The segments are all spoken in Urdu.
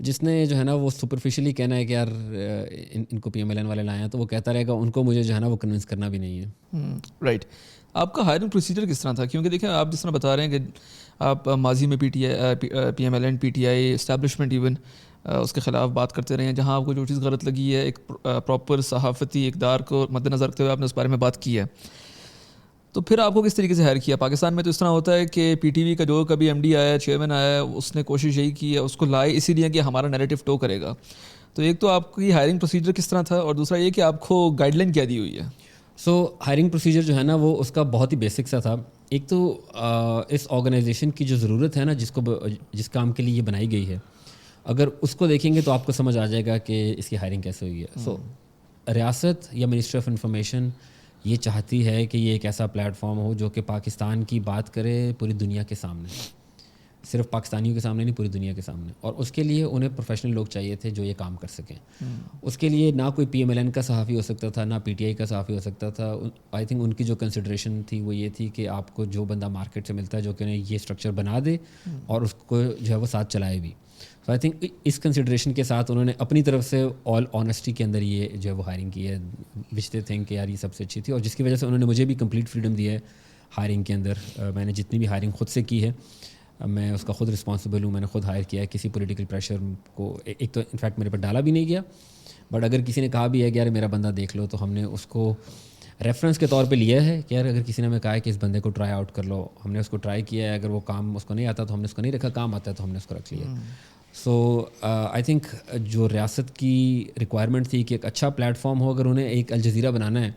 جس نے جو ہے نا وہ سپرفیشلی کہنا ہے کہ یار ان کو PMLN والے لائے ہیں تو وہ کہتا رہے گا, ان کو مجھے جو ہے نا وہ کنونس کرنا بھی نہیں ہے. رائٹ. آپ کا ہائرنگ پروسیجر کس طرح تھا؟ کیونکہ دیکھیں آپ جس طرح بتا رہے ہیں کہ آپ ماضی میں PMLN PTI اسٹیبلشمنٹ ایون اس کے خلاف بات کرتے رہے ہیں, جہاں آپ کو جو چیز غلط لگی ہے ایک پراپر صحافتی اقدار کو مد نظر رکھتے ہوئے آپ نے اس بارے میں بات کی ہے, تو پھر آپ کو کس طریقے سے ہائر کیا؟ پاکستان میں تو اس طرح ہوتا ہے کہ PTV کا جو کبھی MD آیا, چیئرمین آیا, اس نے کوشش یہی کی ہے, اس کو لائے اسی لیے کہ ہمارا نیریٹو ٹو کرے گا. تو ایک تو آپ کی ہائرنگ پروسیجر کس طرح تھا, اور دوسرا یہ کہ آپ کو گائیڈ لائن کیا دی ہوئی ہے؟ سو ہائرنگ پروسیجر جو ہے نا وہ اس کا بہت ہی بیسک سا تھا. ایک تو اس آرگنائزیشن کی جو ضرورت ہے نا, جس کام کے لیے یہ بنائی گئی ہے, اگر اس کو دیکھیں گے تو آپ کو سمجھ آ جائے گا کہ اس کی ہائرنگ کیسے ہوئی ہے. سو ریاست یا منسٹری آف انفارمیشن یہ چاہتی ہے کہ یہ ایک ایسا پلیٹ فارم ہو جو کہ پاکستان کی بات کرے پوری دنیا کے سامنے, صرف پاکستانیوں کے سامنے نہیں, پوری دنیا کے سامنے. اور اس کے لیے انہیں پروفیشنل لوگ چاہیے تھے جو یہ کام کر سکیں. اس کے لیے نہ کوئی PMLN کا صحافی ہو سکتا تھا, نہ PTI کا صحافی ہو سکتا تھا. آئی تھنک ان کی جو کنسیڈریشن تھی وہ یہ تھی کہ آپ کو جو بندہ مارکیٹ سے ملتا ہے جو کہ انہیں یہ اسٹرکچر بنا دے اور اس کو جو ہے وہ ساتھ چلائے بھی. تو آئی تھنک اس کنسیڈریشن کے ساتھ انہوں نے اپنی طرف سے آل آنیسٹی کے اندر یہ جو ہے وہ ہائرنگ کی ہے, وچ دے تھنک کہ یار یہ سب سے اچھی تھی, اور جس کی وجہ سے انہوں نے مجھے بھی کمپلیٹ فریڈم دی ہے ہائرنگ کے اندر. میں نے جتنی بھی ہائرنگ خود سے کی ہے میں اس کا خود رسپانسبل ہوں, میں نے خود ہائر کیا ہے. کسی پولیٹیکل پریشر کو ایک تو انفیکٹ میرے پر ڈالا بھی نہیں گیا, بٹ اگر کسی نے کہا بھی ہے کہ یار میرا بندہ دیکھ لو, تو ہم نے اس کو ریفرنس کے طور پہ لیا ہے کہ یار اگر کسی نے ہمیں کہا ہے کہ اس بندے کو ٹرائی آؤٹ کر لو, ہم نے اس کو ٹرائی کیا ہے. اگر وہ کام اس کو نہیں آتا تو ہم نے اس کو نہیں رکھا, کام آتا ہے تو ہم نے اس کو رکھ لیا. سو آئی تھنک جو ریاست کی ریکوائرمنٹ تھی کہ ایک اچھا پلیٹ فارم ہو, اگر انہیں ایک الجزیرہ بنانا ہے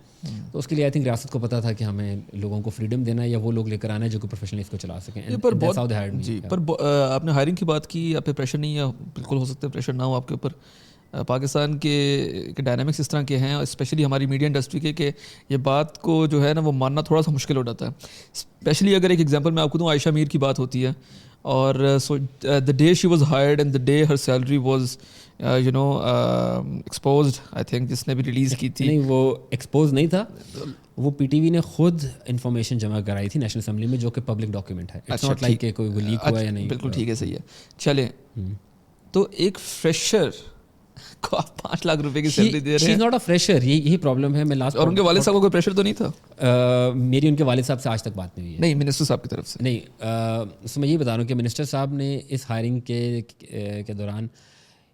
تو اس کے لیے آئی تھنک ریاست کو پتا تھا کہ ہمیں لوگوں کو فریڈم دینا ہے یا وہ لوگ لے کر آنا ہے جو کہ پروفیشنلی اس کو چلا سکیں. جی, پر آپ نے ہائرنگ کی بات کی, آپ پہ پریشر نہیں ہے, بالکل ہو سکتا ہے پریشر نہ ہو آپ کے اوپر. پاکستان کے ڈائنامکس اس طرح کے ہیں, اسپیشلی ہماری میڈیا انڈسٹری کے, کہ یہ بات کو جو ہے نا وہ ماننا تھوڑا سا مشکل ہو جاتا ہے. اسپیشلی اگر ایک ایگزامپل میں آپ کو دوں, عائشہ میر کی بات ہوتی ہے, اور so the day she was hired and the day her salary was exposed, I think جس نے بھی ریلیز کی تھی. نہیں, وہ ایکسپوز نہیں تھا, وہ PTV نے خود انفارمیشن جمع کرائی تھی نیشنل اسمبلی میں جو کہ پبلک ڈاکیومنٹ ہے. اٹس ناٹ لائک کہ کوئی لیک ہوا یا نہیں. بالکل ٹھیک ہے, صحیح ہے. چلیں, تو ایک فریشر کو آپ 5 لاکھ روپے کی سیلری دے رہے ہیں. شی از ناٹ اے فریشر, یہی پرابلم ہے. میں لاسٹ, اور ان کے والد صاحب کو کوئی پریشر تو نہیں تھا؟ میری ان کے والد صاحب سے آج تک بات نہیں ہوئی ہے. نہیں, منسٹر صاحب کی طرف سے نہیں. میں یہ بتا رہا ہوں کہ منسٹر صاحب نے اس ہائرنگ کے دوران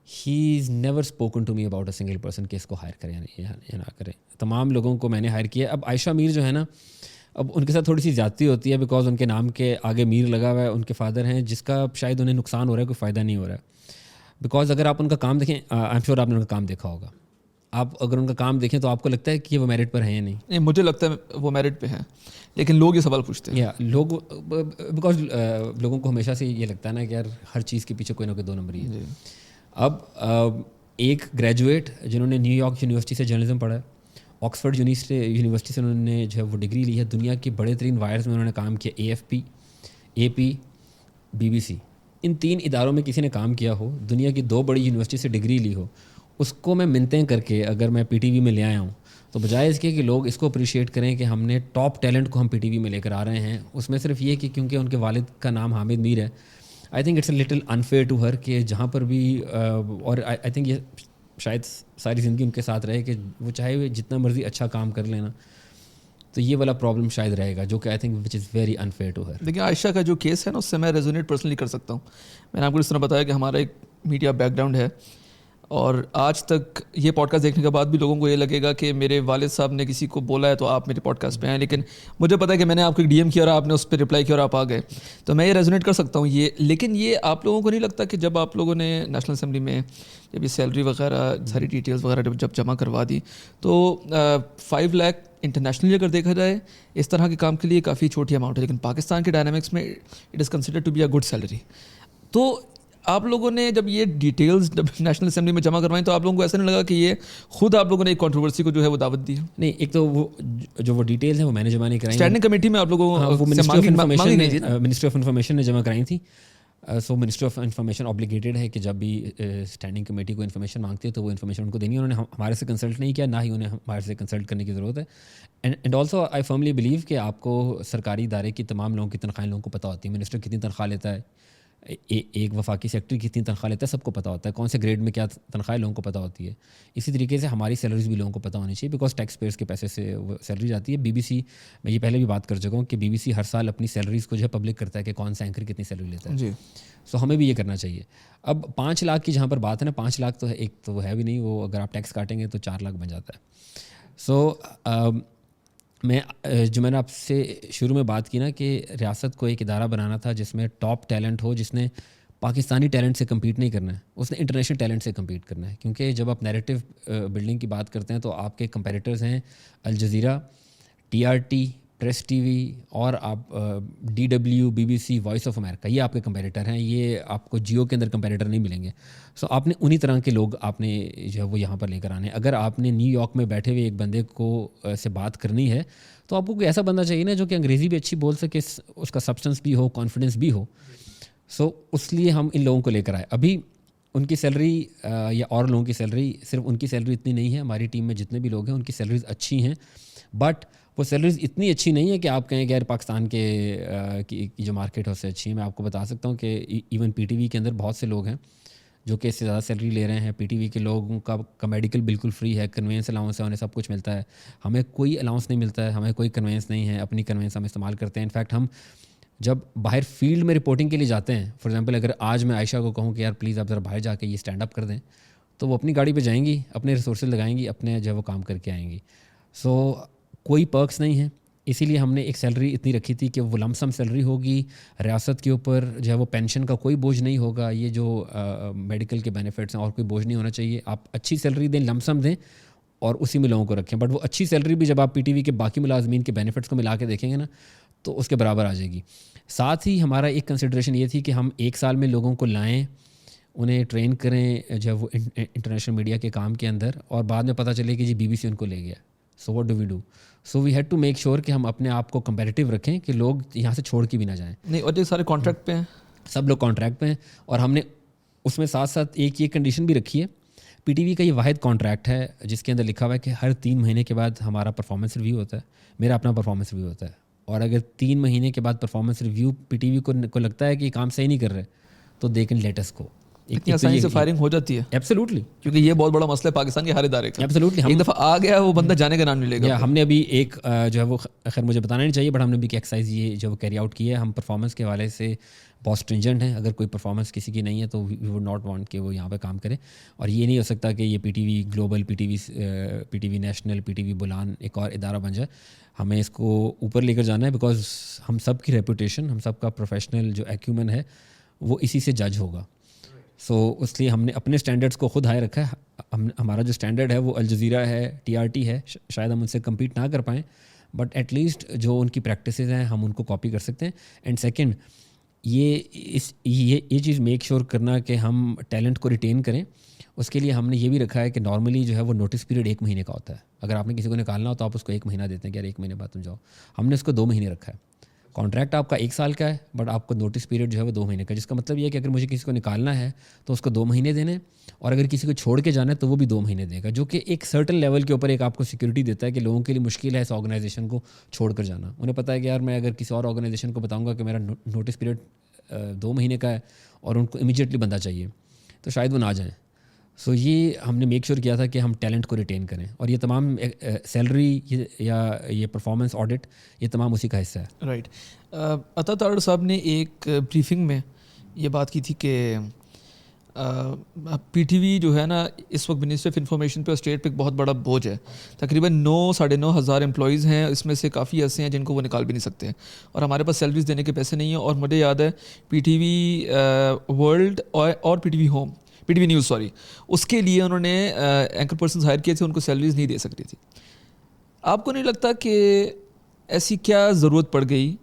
ہی is never spoken to me about a single person کہ اس کو ہائر کریں یا نہ کریں. تمام لوگوں کو میں نے ہائر کیا. اب عائشہ میر جو ہے نا, اب ان کے ساتھ تھوڑی سی زیادتی ہوتی ہے بیکاز ان کے نام کے آگے میر لگا ہوا ہے, ان کے فادر ہیں, جس کا شاید انہیں نقصان ہو رہا ہے, کوئی فائدہ نہیں ہو رہا ہے. بیکاز اگر آپ ان کا کام دیکھیں, آئی ایم شیور آپ نے ان کا کام دیکھا ہوگا, آپ اگر ان کا کام دیکھیں تو آپ کو لگتا ہے کہ وہ میرٹ پر ہیں یا نہیں. مجھے لگتا ہے وہ میرٹ پہ ہیں, لیکن لوگ یہ سوال پوچھتے ہیں. لوگ بیکاز لوگوں کو ہمیشہ سے یہ لگتا ہے نا کہ یار ہر چیز کے پیچھے کوئی نہ کوئی 2 نمبر ہی ہے. اب ایک گریجویٹ جنہوں نے نیو یارک یونیورسٹی سے جرنلزم پڑھا ہے, آکسفورڈ یونیورسٹی سے انہوں نے جو ہے وہ ڈگری لی ہے, دنیا کی بڑے ترین وائرز میں انہوں نے کام کیا, AFP, AP, BBC, ان 3 اداروں میں کسی نے کام کیا ہو, دنیا کی 2 بڑی یونیورسٹی سے ڈگری لی ہو, اس کو میں منتیں کر کے اگر میں PTV میں لے آیا ہوں تو بجائے اس کے کہ لوگ اس کو اپریشیٹ کریں کہ ہم نے ٹاپ ٹیلنٹ کو ہم PTV میں لے کر آ رہے ہیں, اس میں صرف یہ کہ کیونکہ ان کے والد کا نام حامد میر ہے, I think it's a little unfair to her کہ جہاں پر بھی, اور آئی تھنک یہ شاید ساری زندگی ان کے ساتھ رہے کہ وہ چاہے جتنا مرضی اچھا کام کر لینا, تو یہ والا پرابلم شاید رہے گا جو کہ I think which is very unfair to her. لیکن عائشہ کا جو کیس ہے نا, اس سے میں ریزونیٹ پرسنلی کر سکتا ہوں. میں نے آپ کو اس طرح بتایا کہ ہمارا ایک میڈیا بیک گراؤنڈ ہے, اور آج تک یہ پوڈ کاسٹ دیکھنے کے بعد بھی لوگوں کو یہ لگے گا کہ میرے والد صاحب نے کسی کو بولا ہے تو آپ میرے پوڈ کاسٹ پہ آئیں, لیکن مجھے پتا ہے کہ میں نے آپ کو ایک DM کیا اور آپ نے اس پہ رپلائی کیا اور آپ آ گئے, تو میں یہ ریزونیٹ کر سکتا ہوں یہ. لیکن یہ آپ لوگوں کو نہیں لگتا کہ جب آپ لوگوں نے نیشنل اسمبلی میں جب یہ سیلری وغیرہ ساری ڈیٹیلز وغیرہ جب جمع کروا دی تو 5 لاکھ انٹرنیشنلی اگر دیکھا جائے اس طرح کے کام کے لیے کافی چھوٹی اماؤنٹ ہے, لیکن پاکستان کے ڈائنامکس میں it is considered to be a good salary. تو آپ لوگوں نے جب یہ ڈیٹیلز جب نیشنل اسمبلی میں جمع کروائیں تو آپ لوگوں کو ایسا نہیں لگا کہ یہ خود آپ لوگوں نے ایک کنٹروورسی کو جو ہے وہ دعوت دی ہے؟ نہیں, ایک تو وہ جو وہ ڈیٹیلز ہیں وہ میں نے جمع نہیں کرائی, اسٹینڈنگ کمیٹی میں آپ لوگوں کو منسٹری آف انفارمیشن نے جمع کرائی تھی. سو منسٹری آف انفارمیشن آبلیگیٹڈ ہے کہ جب بھی اسٹینڈنگ کمیٹی کو انفارمیشن مانگتی ہے تو وہ انفارمیشن ان کو دینی ہے. انہوں نے ہمارے سے کنسلٹ نہیں کیا, نہ ہی انہیں ہمارے سے کنسلٹ کرنے کی ضرورت ہے. And also I firmly blue کہ آپ کو سرکاری ادارے کی تمام لوگوں کی تنخواہیں لوگوں کو پتہ ہوتی ہے, منسٹر کتنی تنخواہ لیتا ہے, ایک وفاقی سیکٹری کتنی تنخواہ لیتا ہے سب کو پتہ ہوتا ہے, کون سے گریڈ میں کیا تنخواہ لوگوں کو پتہ ہوتی ہے. اسی طریقے سے ہماری سیلریز بھی لوگوں کو پتہ ہونی چاہیے, بیکاز ٹیکس پیئرس کے پیسے سے وہ سیلری جاتی ہے. BBC, میں یہ پہلے بھی بات کر چکا ہوں کہ BBC ہر سال اپنی سیلریز کو جو ہے پبلک کرتا ہے کہ کون سا اینکر کتنی سیلری لیتا ہے. جی. سو ہمیں بھی یہ کرنا چاہیے. اب 5 لاکھ کی جہاں پر بات ہے نا, 5 لاکھ تو ایک تو وہ ہے بھی نہیں, وہ اگر آپ ٹیکس کاٹیں گے تو 4 لاکھ بن جاتا ہے. سو میں نے آپ سے شروع میں بات کی نا کہ ریاست کو ایک ادارہ بنانا تھا جس میں ٹاپ ٹیلنٹ ہو, جس نے پاکستانی ٹیلنٹ سے کمپیٹ نہیں کرنا ہے, اس نے انٹرنیشنل ٹیلنٹ سے کمپیٹ کرنا ہے. کیونکہ جب آپ نیریٹو بلڈنگ کی بات کرتے ہیں تو آپ کے کمپیٹیٹرز ہیں الجزیرہ, TRT, پریس ٹی وی, اور آپ DW, BBC, Voice of America, یہ آپ کے کمپیٹیٹر ہیں. یہ آپ کو جیو کے اندر کمپیٹیٹر نہیں ملیں گے. سو آپ نے انہی طرح کے لوگ آپ نے جو ہے وہ یہاں پر لے کر آنے. اگر آپ نے نیو یارک میں بیٹھے ہوئے ایک بندے کو سے بات کرنی ہے تو آپ کو کوئی ایسا بندہ چاہیے نا جو کہ انگریزی بھی اچھی بول سکے, اس کا سبسٹنس بھی ہو, کانفیڈنس بھی ہو. سو اس لیے ہم ان لوگوں کو لے کر آئے. ابھی ان کی سیلری یا اور لوگوں کی سیلری, صرف ان کی سیلری اتنی نہیں ہے. ہماری ٹیم میں جتنے بھی لوگ ہیں ان کی سیلریز اچھی ہیں, بٹ وہ سیلریز اتنی اچھی نہیں ہے کہ آپ کہیں کہ یار پاکستان کی جو مارکیٹ ہے اس سے اچھی ہے. میں آپ کو بتا سکتا ہوں کہ ایون PTV کے اندر بہت سے لوگ ہیں جو کہ اس سے زیادہ سیلری لے رہے ہیں. PTV کے لوگوں کا میڈیکل بالکل فری ہے, کنوینس الاؤنس ہے, انہیں سب کچھ ملتا ہے. ہمیں کوئی الاؤنس نہیں ملتا ہے, ہمیں کوئی کنوینس نہیں ہے, اپنی کنوینس ہم استعمال کرتے ہیں. انفیکٹ ہم جب باہر فیلڈ میں رپورٹنگ کے لیے جاتے ہیں, فار ایگزامپل اگر آج میں عائشہ کو کہوں کہ یار پلیز آپ ذرا باہر جا کے یہ اسٹینڈ اپ کر دیں, تو وہ اپنی گاڑی پہ جائیں گی, اپنے ریسورسز لگائیں گی, اپنے جو ہے وہ کام کر کے آئیں گی. سو کوئی پرکس نہیں ہیں. اسی لیے ہم نے ایک سیلری اتنی رکھی تھی کہ وہ لمسم سیلری ہوگی, ریاست کے اوپر جو ہے وہ پینشن کا کوئی بوجھ نہیں ہوگا, یہ جو میڈیکل کے بینیفٹس ہیں اور کوئی بوجھ نہیں ہونا چاہیے. آپ اچھی سیلری دیں, لمسم دیں, اور اسی میں لوگوں کو رکھیں. بٹ وہ اچھی سیلری بھی جب آپ PTV کے باقی ملازمین کے بینیفٹس کو ملا کے دیکھیں گے نا تو اس کے برابر آ جائے گی. ساتھ ہی ہمارا ایک کنسیڈریشن یہ تھی کہ ہم 1 سال میں لوگوں کو لائیں, انہیں ٹرین کریں جو ہے وہ انٹرنیشنل میڈیا کے کام کے اندر, اور بعد میں پتہ چلے کہ جی BBC ان کو لے گیا. So what do we do? So we had to make sure کہ ہم اپنے آپ کو کمپیٹیو رکھیں کہ لوگ یہاں سے چھوڑ کے بھی نہ جائیں. نہیں, اور یہ سارے کانٹریکٹ پہ ہیں, سب لوگ کانٹریکٹ پہ ہیں. اور ہم نے اس میں ساتھ ساتھ ایک یہ کنڈیشن بھی رکھی ہے. PTV کا یہ واحد کانٹریکٹ ہے جس کے اندر لکھا ہوا ہے کہ ہر 3 مہینے کے بعد ہمارا پرفارمنس ریویو ہوتا ہے. میرا اپنا پرفارمنس ریویو ہوتا ہے, اور اگر 3 مہینے کے بعد پرفارمنس ریویو PTV کو لگتا ہے کہ یہ کام صحیح نہیں کر رہے تو دے کین لیٹ اس گو. اتنی آسانی سے فائرنگ ہو جاتی ہے. ایبسلیوٹلی, کیونکہ یہ بہت بڑا مسئلہ ہے پاکستان کے ہر ادارے کا. ایبسلیوٹلی, ایک دفعہ آ گیا وہ بندہ جانے کا نام نہیں لے گا. ہم نے ابھی ایک جو ہے وہ خیر مجھے بتانا نہیں چاہیے, بٹ ہم نے بھی ایک ایکسرسائز یہ جو کیری آؤٹ کی ہے. ہم پرفارمنس کے حوالے سے بہت اسٹرنجنٹ ہیں. اگر کوئی پرفارمنس کسی کی نہیں ہے تو وی وڈ ناٹ وانٹ کہ وہ یہاں پہ کام کرے. اور یہ نہیں ہو سکتا کہ یہ PTV global, PTV national, PTV بلان ایک اور ادارہ بن جائے. ہمیں اس کو اوپر لے کر جانا ہے, بیکاز ہم سب کی ریپوٹیشن, ہم سب کا پروفیشنل جو ایکیومن ہے وہ اسی سے جج ہوگا. سو اس لیے ہم نے اپنے اسٹینڈرڈس کو خود ہائی رکھا ہے. ہمارا جو اسٹینڈرڈ ہے وہ الجزیرہ ہے, TRT ہے. شاید ہم ان سے کمپیٹ نہ کر پائیں, بٹ ایٹ لیسٹ جو ان کی پریکٹسز ہیں ہم ان کو کاپی کر سکتے ہیں. اینڈ سیکنڈ, یہ چیز میک شیور کرنا کہ ہم ٹیلنٹ کو ریٹین کریں, اس کے لیے ہم نے یہ بھی رکھا ہے کہ نارملی جو ہے وہ نوٹس پیریڈ 1 مہینے کا ہوتا ہے. اگر آپ نے کسی کو نکالنا ہو تو آپ اس کو 1 مہینہ دیتے ہیں کہ یار 1 مہینے بعد تم جاؤ. ہم نے اس کو 2 مہینے رکھا ہے. کانٹریکٹ آپ کا 1 سال کا ہے, بٹ آپ کو نوٹس پیریڈ جو ہے وہ 2 مہینے کا, جس کا مطلب یہ ہے کہ اگر مجھے کسی کو نکالنا ہے تو اس کو 2 مہینے دینے, اور اگر کسی کو چھوڑ کے جانا ہے تو وہ بھی 2 مہینے دے گا, جو کہ ایک سرٹن لیول کے اوپر ایک آپ کو سیکورٹی دیتا ہے کہ لوگوں کے لیے مشکل ہے اس آرگنائزیشن کو چھوڑ کر جانا. انہیں پتہ ہے کہ یار میں اگر کسی اور آرگنائزیشن کو بتاؤں گا کہ میرا نوٹس پیریڈ 2 مہینے کا ہے اور ان کو امیجیٹلی بندہ چاہیے تو شاید وہ نہ جائیں. سو یہ ہم نے میک شیور کیا تھا کہ ہم ٹیلنٹ کو ریٹین کریں, اور یہ تمام سیلری یا یہ پرفارمنس آڈٹ یہ تمام اسی کا حصہ ہے. رائٹ. عطا تارڑ صاحب نے ایک بریفنگ میں یہ بات کی تھی کہ PTV جو ہے نا اس وقت منسٹری آف انفارمیشن پہ اور اسٹیٹ پہ ایک بہت بڑا بوجھ ہے. تقریباً 9-9.5 ہزار امپلائیز ہیں, اس میں سے کافی ایسے ہیں جن کو وہ نکال بھی نہیں سکتے, اور ہمارے پاس سیلریز دینے کے پیسے نہیں ہیں. اور مجھے یاد ہے PTV ورلڈ اور PTV home, PTV news sorry, اس کے لیے انہوں نے اینکر پرسنز ہائر کیے تھے, ان کو سیلریز نہیں دے سکتی تھی. آپ کو نہیں لگتا کہ ایسی کیا ضرورت پڑ گئی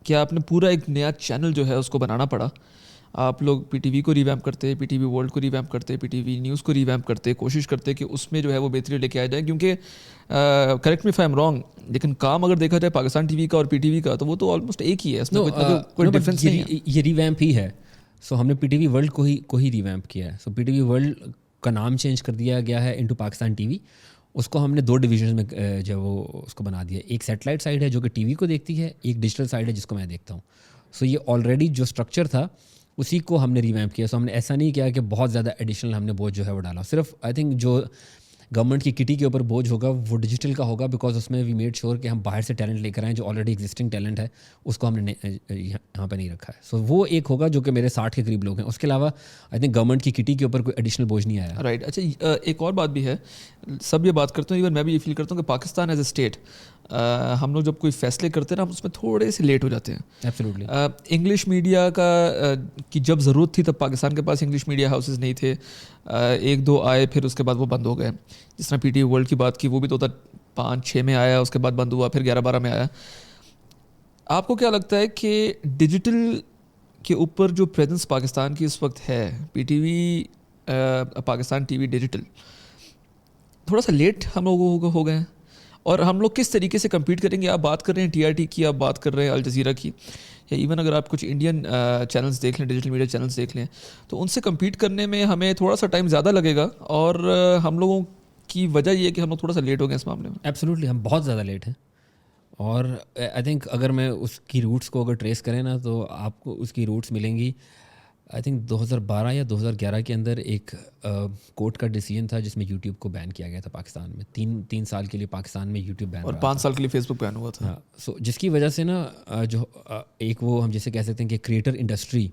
کہ آپ نے پورا ایک نیا چینل جو ہے اس کو بنانا پڑا؟ آپ لوگ PTV کو ریویمپ کرتے, PTV ورلڈ کو ریویمپ کرتے, PTV نیوز کو ریویمپ کرتے, کوشش کرتے کہ اس میں جو ہے وہ بہتری لے کے آ جائے. کیونکہ correct me if I am wrong, لیکن کام اگر دیکھا جائے پاکستان TV کا اور PTV کا تو وہ تو آلموسٹ ایک ہی ہے, اس میں کوئی ڈفرینس نہیں ہے. یہ ریویمپ ہی ہے. سو ہم نے PTV ورلڈ کو ہی ریویمپ کیا ہے. سو PTV ورلڈ کا نام چینج کر دیا گیا ہے انٹو پاکستان TV. اس کو ہم نے 2 ڈویژنز میں جو وہ اس کو بنا دیا. ایک سیٹلائٹ سائڈ ہے جو کہ TV کو دیکھتی ہے, ایک ڈیجیٹل سائڈ ہے جس کو میں دیکھتا ہوں. سو یہ آلریڈی جو اسٹرکچر تھا اسی کو ہم نے ریویمپ کیا. سو ہم نے ایسا نہیں کیا کہ بہت زیادہ ایڈیشنل ہم نے بوجھ جو ہے وہ ڈالا. صرف آئی تھنک جو گورنمنٹ کی کٹی کے اوپر بوجھ ہوگا وہ ڈیجیٹل کا ہوگا, بیکاز اس میں وی میڈ شیور کہ ہم باہر سے ٹیلنٹ لے کر آئیں. جو آلریڈی ایگزسٹنگ ٹیلنٹ ہے اس کو ہم نے یہاں پہ نہیں رکھا ہے. سو وہ ایک ہوگا جو کہ میرے 60 کے قریب لوگ ہیں. اس کے علاوہ آئی تھنک گورنمنٹ کی کٹی کے اوپر کوئی ایڈیشنل بوجھ نہیں آیا. رائٹ. اچھا ایک اور بات بھی ہے, سب یہ بات کرتے ہیں, ایون میں بھی یہ فیل کرتا ہوں کہ پاکستان ایز اے اسٹیٹ ہم لوگ جب کوئی فیصلے کرتے ہیں نا, ہم اس میں تھوڑے سے لیٹ ہو جاتے ہیں. ایبسلیوٹلی. انگلش میڈیا کی جب ضرورت تھی تب پاکستان کے پاس انگلش میڈیا ہاؤسز نہیں تھے. 1-2 آئے, پھر اس کے بعد وہ بند ہو گئے. جس طرح پی ٹی ورلڈ کی بات کی, وہ بھی 2005-6 میں آیا, اس کے بعد بند ہوا, پھر 11-12 میں آیا. آپ کو کیا لگتا ہے کہ ڈیجیٹل کے اوپر جو پریزنس پاکستان کی اس وقت ہے, P T V Pakistan T وی ڈیجیٹل, تھوڑا سا لیٹ ہم لوگوں ہو گئے ہیں, اور ہم لوگ کس طریقے سے کمپیٹ کریں گے؟ آپ بات کر رہے ہیں ٹی آر ٹی کی, آپ بات کر رہے ہیں الجزیرہ کی, یا ایون اگر آپ کچھ انڈین چینلز دیکھ لیں, ڈیجیٹل میڈیا چینلز دیکھ لیں, تو ان سے کمپیٹ کرنے میں ہمیں تھوڑا سا ٹائم زیادہ لگے گا, اور ہم لوگوں کی وجہ یہ ہے کہ ہم لوگ تھوڑا سا لیٹ ہو گئے اس معاملے میں. ایبسلیوٹلی, ہم بہت زیادہ لیٹ ہیں. اور آئی تھنک اگر میں اس کی روٹس کو اگر ٹریس کریں نا, تو آپ کو اس کی روٹس ملیں گی. آئی تھنک 2012 یا 2011 کے اندر ایک کورٹ کا ڈیسیجن تھا جس میں یوٹیوب کو بین کیا گیا تھا پاکستان میں. 3 سال کے لیے پاکستان میں یوٹیوب بین, اور 5 سال کے لیے فیس بک بین ہوا تھا. سو جس کی وجہ سے نا جو ایک وہ ہم جسے کہہ سکتے ہیں کہ کریٹر انڈسٹری,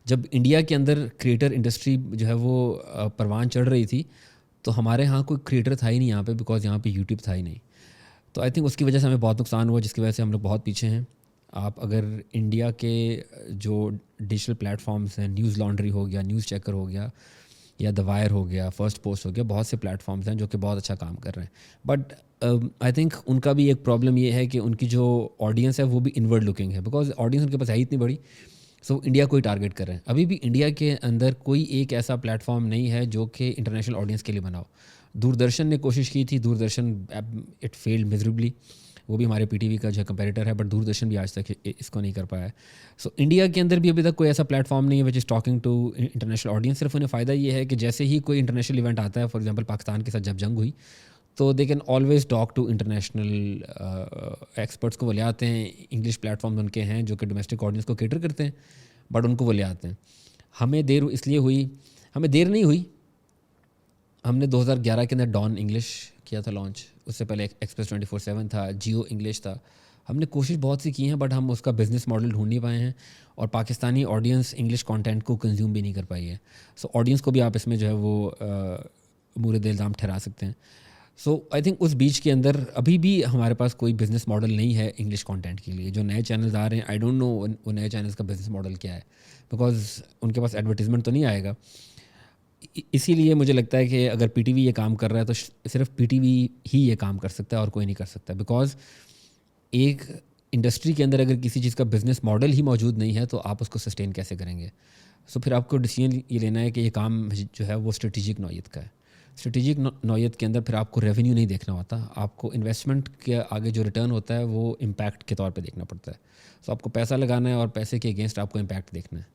جب انڈیا کے اندر کریٹر انڈسٹری جو ہے وہ پروان چڑھ رہی تھی, تو ہمارے ہاں کوئی کریٹر تھا ہی نہیں یہاں پہ, بیکاز یہاں پہ یوٹیوب تھا ہی نہیں. تو آئی تھنک اس کی وجہ سے ہمیں بہت نقصان ہوا, جس کی وجہ سے ہم لوگ بہت پیچھے ہیں. آپ اگر انڈیا کے جو ڈیجیٹل پلیٹ فارمس ہیں, نیوز لانڈری ہو گیا, نیوز چیکر ہو گیا, یا دا وائر ہو گیا, فرسٹ پوسٹ ہو گیا, بہت سے پلیٹ فارمس ہیں جو کہ بہت اچھا کام کر رہے ہیں. بٹ آئی تھنک ان کا بھی ایک پرابلم یہ ہے کہ ان کی جو آڈینس ہے وہ بھی انورڈ لکنگ ہے, بیکاز آڈینس ان کے پاس ہے اتنی بڑی. سو انڈیا کو ہی ٹارگیٹ کر رہے ہیں. ابھی بھی انڈیا کے اندر کوئی ایک ایسا پلیٹ فارم نہیں ہے جو کہ انٹرنیشنل آڈینس کے لیے بناؤ. دوردرشن نے کوشش کی تھی, دوردرشن اٹ فیلڈ میزریبلی, وہ بھی ہمارے پی ٹی وی کا جو کمپیریٹر ہے, بٹ دوردرشن بھی آج تک اس کو نہیں کر پایا ہے. سو انڈیا کے اندر بھی ابھی تک کوئی ایسا پلیٹ فارم نہیں ہے which is talking to international audience. صرف انہیں فائدہ یہ ہے کہ جیسے ہی کوئی انٹرنیشنل ایونٹ آتا ہے, فار ایگزامپل پاکستان کے ساتھ جب جنگ ہوئی, تو they can always talk to international experts کو. وہ لے آتے ہیں, انگلش پلیٹ فارم ان کے ہیں جو کہ ڈومیسٹک آڈینس کو کیٹر کرتے ہیں, بٹ ان کو وہ لے آتے ہیں. ہمیں دیر اس لیے ہوئی, ہمیں دیر نہیں ہوئی. ہم نے 2011 کے اندر ڈان انگلش کیا تھا لانچ, اس سے پہلے ایکسپریس 24/7 تھا, جیو انگلش تھا. ہم نے کوشش بہت سی کی ہیں, بٹ ہم اس کا بزنس ماڈل ڈھونڈ نہیں پائے ہیں, اور پاکستانی آڈینس انگلش کانٹینٹ کو کنزیوم بھی نہیں کر پائی ہے. سو آڈینس کو بھی آپ اس میں جو ہے وہ مورد الزام ٹھہرا سکتے ہیں. سو آئی تھنک اس بیچ کے اندر ابھی بھی ہمارے پاس کوئی بزنس ماڈل نہیں ہے انگلش کانٹینٹ کے لیے. جو نئے چینلز آ رہے ہیں, آئی ڈونٹ نو وہ نئے چینلز کا بزنس ماڈل کیا ہے, بیکاز ان کے پاس ایڈورٹیزمنٹ تو نہیں آئے گا. اسی لیے مجھے لگتا ہے کہ اگر پی ٹی وی یہ کام کر رہا ہے تو صرف پی ٹی وی ہی یہ کام کر سکتا ہے, اور کوئی نہیں کر سکتا. بیکاز ایک انڈسٹری کے اندر اگر کسی چیز کا بزنس ماڈل ہی موجود نہیں ہے, تو آپ اس کو سسٹین کیسے کریں گے؟ سو پھر آپ کو ڈیسیجن یہ لینا ہے کہ یہ کام جو ہے وہ اسٹریٹجک نوعیت کا ہے. اسٹریٹجک نوعیت کے اندر پھر آپ کو ریونیو نہیں دیکھنا ہوتا, آپ کو انویسٹمنٹ کے آگے جو ریٹرن ہوتا ہے وہ امپیکٹ کے طور پہ دیکھنا پڑتا ہے. سو آپ کو پیسہ لگانا ہے, اور پیسے کے اگینسٹ آپ کو امپیکٹ دیکھنا ہے.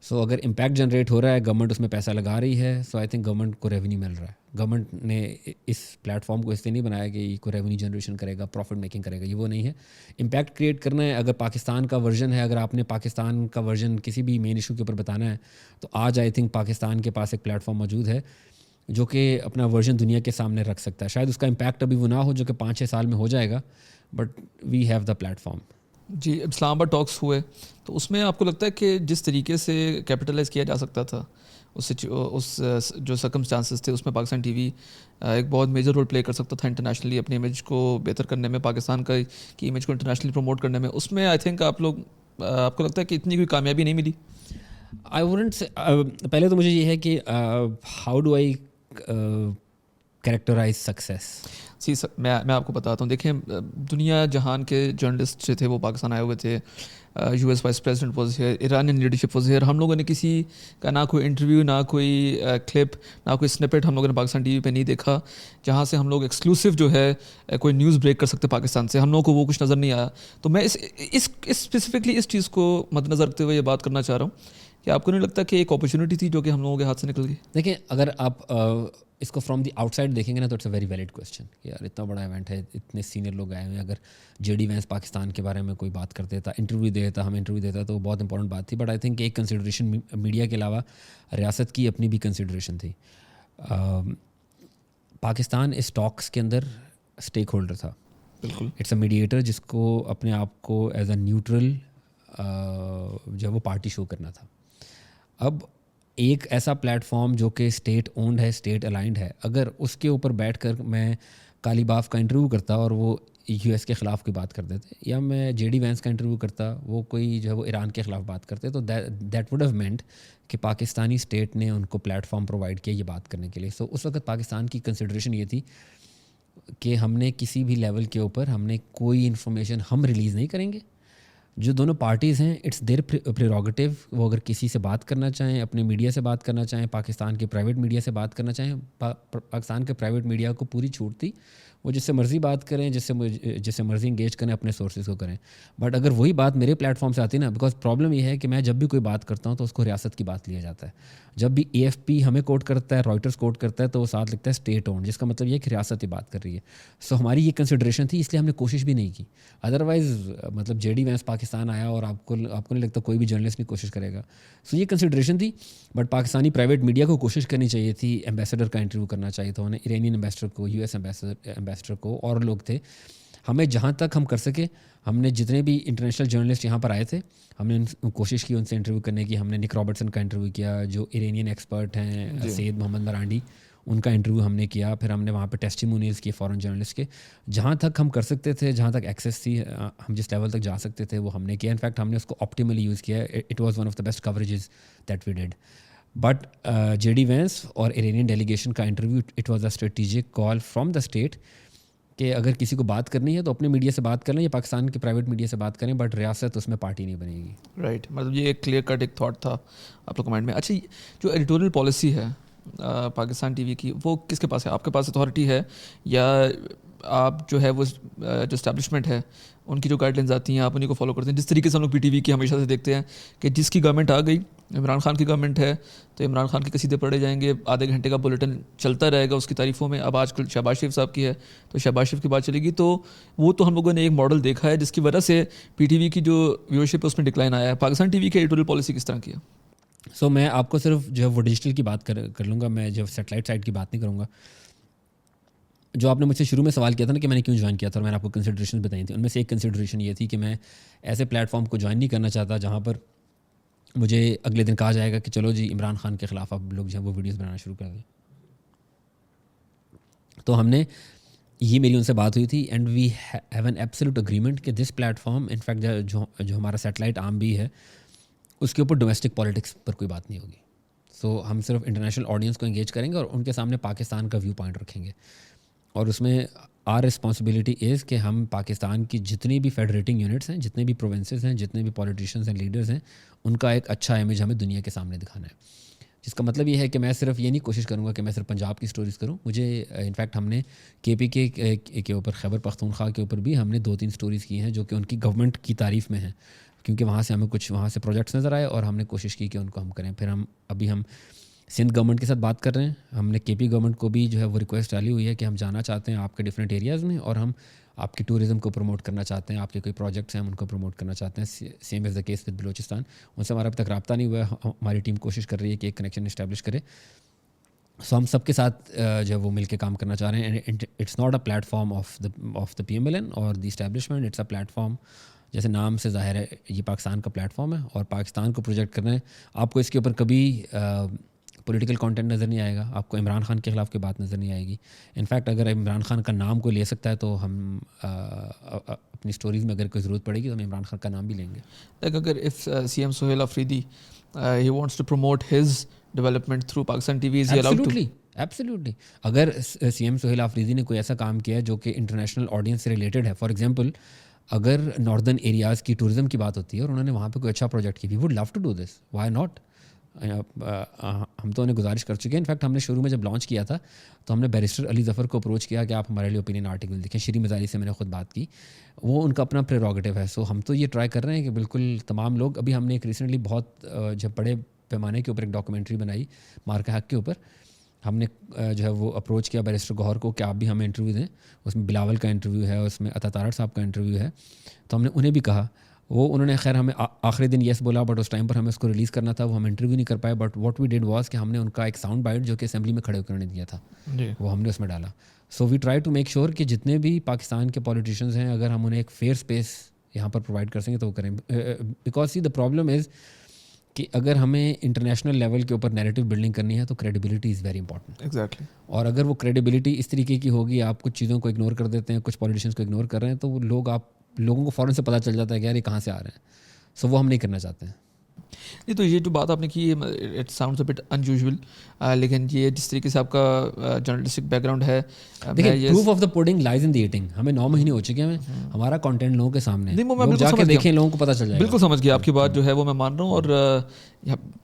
سو اگر امپیکٹ جنریٹ ہو رہا ہے, گورنمنٹ اس میں پیسہ لگا رہی ہے, سو آئی تھنک گورنمنٹ کو ریونیو مل رہا ہے. گورنمنٹ نے اس پلیٹ فارم کو اس لیے نہیں بنایا کہ یہ کوئی ریونیو جنریشن کرے گا, پروفٹ میکنگ کرے گا, یہ وہ نہیں ہے. امپیکٹ کریٹ کرنا ہے. اگر پاکستان کا ورژن ہے, اگر آپ نے پاکستان کا ورژن کسی بھی مین ایشو کے اوپر بتانا ہے, تو آج آئی تھنک پاکستان کے پاس ایک پلیٹ فارم موجود ہے جو کہ اپنا ورژن دنیا کے سامنے رکھ سکتا ہے. شاید اس کا امپیکٹ ابھی وہ نہ ہو جو کہ 5-6 سال میں ہو جائے گا, but we have the platform. جی, اسلام آباد ٹاکس ہوئے, تو اس میں آپ کو لگتا ہے کہ جس طریقے سے کیپٹلائز کیا جا سکتا تھا اس جو سرکمسٹانسز تھے, اس میں پاکستان ٹی وی ایک بہت میجر رول پلے کر سکتا تھا انٹرنیشنلی, اپنی امیج کو بہتر کرنے میں, پاکستان کی امیج کو انٹرنیشنلی پروموٹ کرنے میں. اس میں آئی تھنک آپ کو لگتا ہے کہ اتنی کوئی کامیابی نہیں ملی؟ آئی ووڈنٹ سے, پہلے تو مجھے یہ ہے کہ how do I characterize success. میں آپ کو بتاتا ہوں. دیکھیں, دنیا جہان کے جرنلسٹ جو تھے وہ پاکستان آئے ہوئے تھے, U S vice president was here, Iranian leadership was here. ہم لوگوں نے کسی کا نہ کوئی انٹرویو, نہ کوئی کلپ, نہ کوئی اسنپٹ ہم لوگوں نے پاکستان ٹی وی پہ نہیں دیکھا جہاں سے ہم لوگ ایکسکلوسیو جو ہے کوئی نیوز بریک کر سکتے پاکستان سے. ہم لوگوں کو وہ کچھ نظر نہیں آیا. تو میں اسپیسیفکلی اس چیز کو مد نظر رکھتے ہوئے یہ بات کرنا چاہ رہا ہوں کیا آپ کو نہیں لگتا کہ ایک اپرچونیٹی تھی جو کہ ہم لوگوں کے ہاتھ سے نکل گئی؟ دیکھیں اگر آپ اس کو فرام دی آؤٹ سائڈ دیکھیں گے نا تو it's a very valid question کہ یار اتنا بڑا ایونٹ ہے, اتنے سینئر لوگ آئے ہوئے ہیں, اگر جے ڈی وینس پاکستان کے بارے میں کوئی بات کر دیتا, انٹرویو دیتا, ہمیں انٹرویو دیتا, تو وہ بہت امپورٹنٹ بات تھی. بٹ آئی تھنک ایک کنسیڈریشن میڈیا کے علاوہ ریاست کی اپنی بھی کنسیڈریشن تھی. پاکستان اس ٹاکس کے اندر اسٹیک ہولڈر تھا. بالکل, اٹس اے میڈیٹر جس کو اپنے آپ کو ایز اے نیوٹرل جو ہے وہ پارٹی شو کرنا تھا. اب ایک ایسا پلیٹ فارم جو کہ اسٹیٹ اونڈ ہے, اسٹیٹ الائنڈ ہے, اگر اس کے اوپر بیٹھ کر میں کالی باف کا انٹرویو کرتا اور وہ یو ایس کے خلاف کوئی بات کر دیتے, یا میں جے ڈی وینس کا انٹرویو کرتا, وہ کوئی جو ہے وہ ایران کے خلاف بات کرتے, تو دیٹ وڈ ہیو مینٹ کہ پاکستانی اسٹیٹ نے ان کو پلیٹ فارم پرووائڈ کیا یہ بات کرنے کے لیے. سو اس وقت پاکستان کی کنسیڈریشن یہ تھی کہ ہم نے کسی بھی لیول کے اوپر ہم نے کوئی انفارمیشن ہم ریلیز نہیں کریں گے. جو دونوں پارٹیز ہیں اٹس دیر پریروگیٹو, وہ اگر کسی سے بات کرنا چاہیں, اپنے میڈیا سے بات کرنا چاہیں, پاکستان کے پرائیویٹ میڈیا سے بات کرنا چاہیں, پاکستان کے پرائیویٹ میڈیا کو پوری چھوٹ تھی, وہ جس سے مرضی بات کریں, جس سے مرضی انگیج کریں, اپنے سورسز کو کریں. بٹ اگر وہی بات میرے پلیٹ فارم سے آتی نا, بیکاز پرابلم یہ ہے کہ میں جب بھی کوئی بات کرتا ہوں تو اس کو ریاست کی بات لیا جاتا ہے. جب بھی اے ایف پی ہمیں کوٹ کرتا ہے, رائٹرز کوٹ کرتا ہے, تو وہ ساتھ لکھتا ہے اسٹیٹ اونڈ, جس کا مطلب یہ کہ ریاست ہی بات کر رہی ہے. سو ہماری یہ کنسیڈریشن تھی, اس لیے ہم نے کوشش بھی نہیں کی. ادروائز مطلب جے ڈی وینس پاکستان آیا اور آپ کو نہیں لگتا کوئی بھی جرنلسٹ نہیں کوشش کرے گا. سو یہ کنسیڈریشن تھی. بٹ پاکستانی پرائیویٹ میڈیا کو کوشش کرنی چاہیے تھی, ایمبیسڈر کا انٹرویو کرنا چاہیے تھا انہیں, ایرانین ایمبیسڈر کو, یو ایس ایمبیسڈر کو, اور لوگ تھے. ہمیں جہاں تک ہم کر سکے, ہم نے جتنے بھی انٹرنیشنل جرنلسٹ یہاں پر آئے تھے, ہم نے کوشش کی ان سے انٹرویو کرنے کی. ہم نے نک رابرٹسن کا انٹرویو کیا, جو ایرانین ایکسپرٹ ہیں, سید محمد مرانڈی, ان کا انٹرویو ہم نے کیا. پھر ہم نے وہاں پہ ٹیسٹیمونیز کیے فارن جرنلسٹ کے, جہاں تک ہم کر سکتے تھے, جہاں تک ایکسیس تھی, ہم جس لیول تک جا سکتے تھے وہ ہم نے کیا. انفیکٹ ہم نے اس کو آپٹیملی یوز کیا. It was one of the best coverages that we did. But J D Vance اور ایرانین ڈیلیگیشن کا interview, it was a strategic call from the state کہ اگر کسی کو بات کرنی ہے تو اپنے میڈیا سے بات کر لیں یا پاکستان کے پرائیویٹ میڈیا سے بات کریں, بٹ ریاست اس میں پارٹی نہیں بنے گی. رائٹ, مطلب یہ ایک کلیئر کٹ ایک تھاٹ تھا آپ لوگ کمائنڈ میں. اچھا, جو ایڈیٹوریل پالیسی ہے پاکستان ٹی وی کی, وہ کس کے پاس ہے؟ آپ کے پاس اتھارٹی ہے, یا آپ جو ہے وہ جو اسٹیبلشمنٹ ہے ان کی جو گائیڈ لائنز آتی ہیں آپ انہیں کو فالو کرتے ہیں؟ جس طریقے سے ہم لوگ پی ٹی وی کی ہمیشہ سے دیکھتے ہیں کہ جس کی گورنمنٹ آ گئی, عمران خان کی گورنمنٹ ہے تو عمران خان کے قصیدے پڑھے جائیں گے, آدھے گھنٹے کا بلیٹن چلتا رہے گا اس کی تعریفوں میں. اب آج کل شہباز شریف صاحب کی ہے تو شہباز شریف کی بات چلے گی. تو وہ تو ہم لوگوں نے ایک ماڈل دیکھا ہے جس کی وجہ سے پی ٹی وی کی جو ویورشپ ہے اس میں ڈکلائن آیا ہے. پاکستان ٹی وی کی ایڈیٹوریل پالیسی کس طرح کی ہے؟ سو میں آپ کو صرف جو ہے وہ ڈیجیٹل کی بات کر لوں گا, میں جو سیٹلائٹ سائٹ کی بات نہیں کروں گا. جو آپ نے مجھ سے شروع میں سوال کیا تھا نا کہ میں نے کیوں جوائن کیا تھا, اور میں نے آپ کو کنسیڈریشن بتائی تھی, ان میں سے ایک کنسیڈریشن یہ تھی کہ میں ایسے پلیٹ فارم کو جوائن نہیں کرنا چاہتا جہاں پر مجھے اگلے دن کہا جائے گا کہ چلو جی عمران خان کے خلاف اب لوگ جو ہے وہ ویڈیوز بنانا شروع کر دیں. تو ہم نے, یہ میری ان سے بات ہوئی and we have an absolute agreement کہ دس پلیٹ فارم انفیکٹ جو ہمارا سیٹلائٹ عام بھی ہے اس کے اوپر ڈومیسٹک پالیٹکس پر کوئی بات نہیں ہوگی. سو ہم صرف انٹرنیشنل آڈینس کو انگیج کریں گے اور ان کے سامنے پاکستان کا ویو پوائنٹ رکھیں گے, اور اس میں آر رسپانسبلٹی از کہ ہم پاکستان کی جتنی بھی فیڈریٹنگ یونٹس ہیں, جتنے بھی پروونسز ہیں, جتنے بھی پولیٹیشینز ہیں, لیڈرز ہیں, ان کا ایک اچھا امیج ہمیں دنیا کے سامنے دکھانا ہے. جس کا مطلب یہ ہے کہ میں صرف یہ نہیں کوشش کروں گا کہ میں صرف پنجاب کی سٹوریز کروں. مجھے انفیکٹ ہم نے کے پی کے اوپر, خیبر پختونخوا کے اوپر بھی ہم نے 2-3 سٹوریز کی ہیں جو کہ ان کی گورنمنٹ کی تعریف میں ہیں, کیونکہ وہاں سے ہمیں کچھ وہاں سے پروجیکٹس نظر آئے اور ہم نے کوشش کی کہ ان کو ہم کریں. پھر ہم سندھ گورنمنٹ کے ساتھ بات کر رہے ہیں. ہم نے کے پی گورنمنٹ کو بھی جو ہے وہ ریکویسٹ ڈالی ہوئی ہے کہ ہم جانا چاہتے ہیں آپ کے ڈفرینٹ ایریاز میں, اور ہم آپ کی ٹورزم کو پروموٹ کرنا چاہتے ہیں, آپ کے کوئی پروجیکٹس ہیں ہم ان کو پروموٹ کرنا چاہتے ہیں. Same as the case with Balochistan, ان سے ہمارا اب تک رابطہ نہیں ہوا ہے. ہماری ٹیم کوشش کر رہی ہے کہ ایک کنیکشن اسٹیبلش کرے. سو ہم سب کے ساتھ جو ہے وہ مل کے کام کرنا چاہ رہے ہیں. It's not a platform of the P M L N اور the establishment, it's a platform, جیسے نام سے ظاہر ہے یہ پاکستان کا پلیٹ فارم ہے اور پاکستان کو پروجیکٹ کرنا ہے. آپ کو اس کے اوپر کبھی پولیٹیکل کانٹینٹ نظر نہیں آئے گا, آپ کو عمران خان کے خلاف کوئی بات نظر نہیں آئے گی. انفیکٹ اگر عمران خان کا نام کوئی لے سکتا ہے تو ہم اپنی سٹوریز میں اگر کوئی ضرورت پڑے گی تو ہم عمران خان کا نام بھی لیں گے. لائک اگر if C M Sohail Afridi he wants to promote his development through Pakistan T V, is he allowed to? Absolutely. اگر سی ایم سہیل آفریدی نے کوئی ایسا کام کیا ہے جو کہ انٹرنیشنل آڈینس سے ریلیٹڈ ہے, فار ایگزامپل اگر ناردرن ایریاز کی ٹورزم کی بات ہوتی ہے اور انہوں نے وہاں پہ کوئی اچھا پروجیکٹ کی, we would love to do this, why not. ہم تو انہیں گزارش کر چکے ہیں. انفیکٹ ہم نے شروع میں جب لانچ کیا تھا تو ہم نے بیرسٹر علی ظفر کو اپروچ کیا کہ آپ ہمارے لیے اوپینین آرٹیکل لکھیں. شری مزاری سے میں نے خود بات کی, وہ ان کا اپنا پریروگیٹو ہے. سو ہم تو یہ ٹرائی کر رہے ہیں کہ بالکل تمام لوگ, ابھی ہم نے ایک ریسنٹلی بہت جب بڑے پیمانے کے اوپر ایک ڈاکومنٹری بنائی مارکا حق کے اوپر. ہم نے جو ہے وہ اپروچ کیا بیرسٹر گوہر کو کہ آپ بھی ہمیں انٹرویو دیں. اس میں بلاول کا انٹرویو ہے, اس میں عطا طارڑ صاحب کا انٹرویو ہے. تو ہم نے انہیں بھی کہا, وہ انہوں نے خیر ہمیں آخری دن یس بولا, بٹ اس ٹائم پر ہمیں اس کو ریلیز کرنا تھا, وہ ہم انٹرویو نہیں کر پائے. But what we did was کہ ہم نے ان کا ایک ساؤنڈ بائٹ جو کہ اسمبلی میں کھڑے کرنے دیا تھا وہ ہم نے اس میں ڈالا. So we try to make sure کہ جتنے بھی پاکستان کے پولیٹیشینز ہیں اگر ہم انہیں ایک فیئر اسپیس یہاں پر پرووائڈ کر سکیں تو وہ کریں. Because C the problem is کہ اگر ہمیں انٹرنیشنل لیول کے اوپر نیریٹو بلڈنگ کرنی ہے تو credibility is very important. Exactly. اور اگر وہ کریڈیبلٹی اس طریقے کی ہوگی, آپ کچھ چیزوں کو اگنور کر دیتے ہیں, کچھ پولیٹیشینس کو اگنور کر رہے ہیں, تو وہ لوگوں کو فوراً سے پتہ چل جاتا ہے کہ یار یہ کہاں سے آ رہے ہیں. سو وہ ہم نہیں کرنا چاہتے ہیں. نہیں تو یہ جو بات آپ نے کی اٹ ساؤنڈز اے بٹ انیوژول, لیکن یہ جس طریقے سے آپ کا جرنلسٹک بیک گراؤنڈ ہے, دیکھیں proof of the putting لائز in the eating. ہمیں 9 مہینے ہو چکے ہیں, ہمارا کانٹینٹ لوگوں کے سامنے ہے, لوگ جا کے دیکھیں, لوگوں کو پتہ چل جائے گا. بالکل سمجھ گیا آپ کی بات جو ہے وہ میں مان رہا ہوں. اور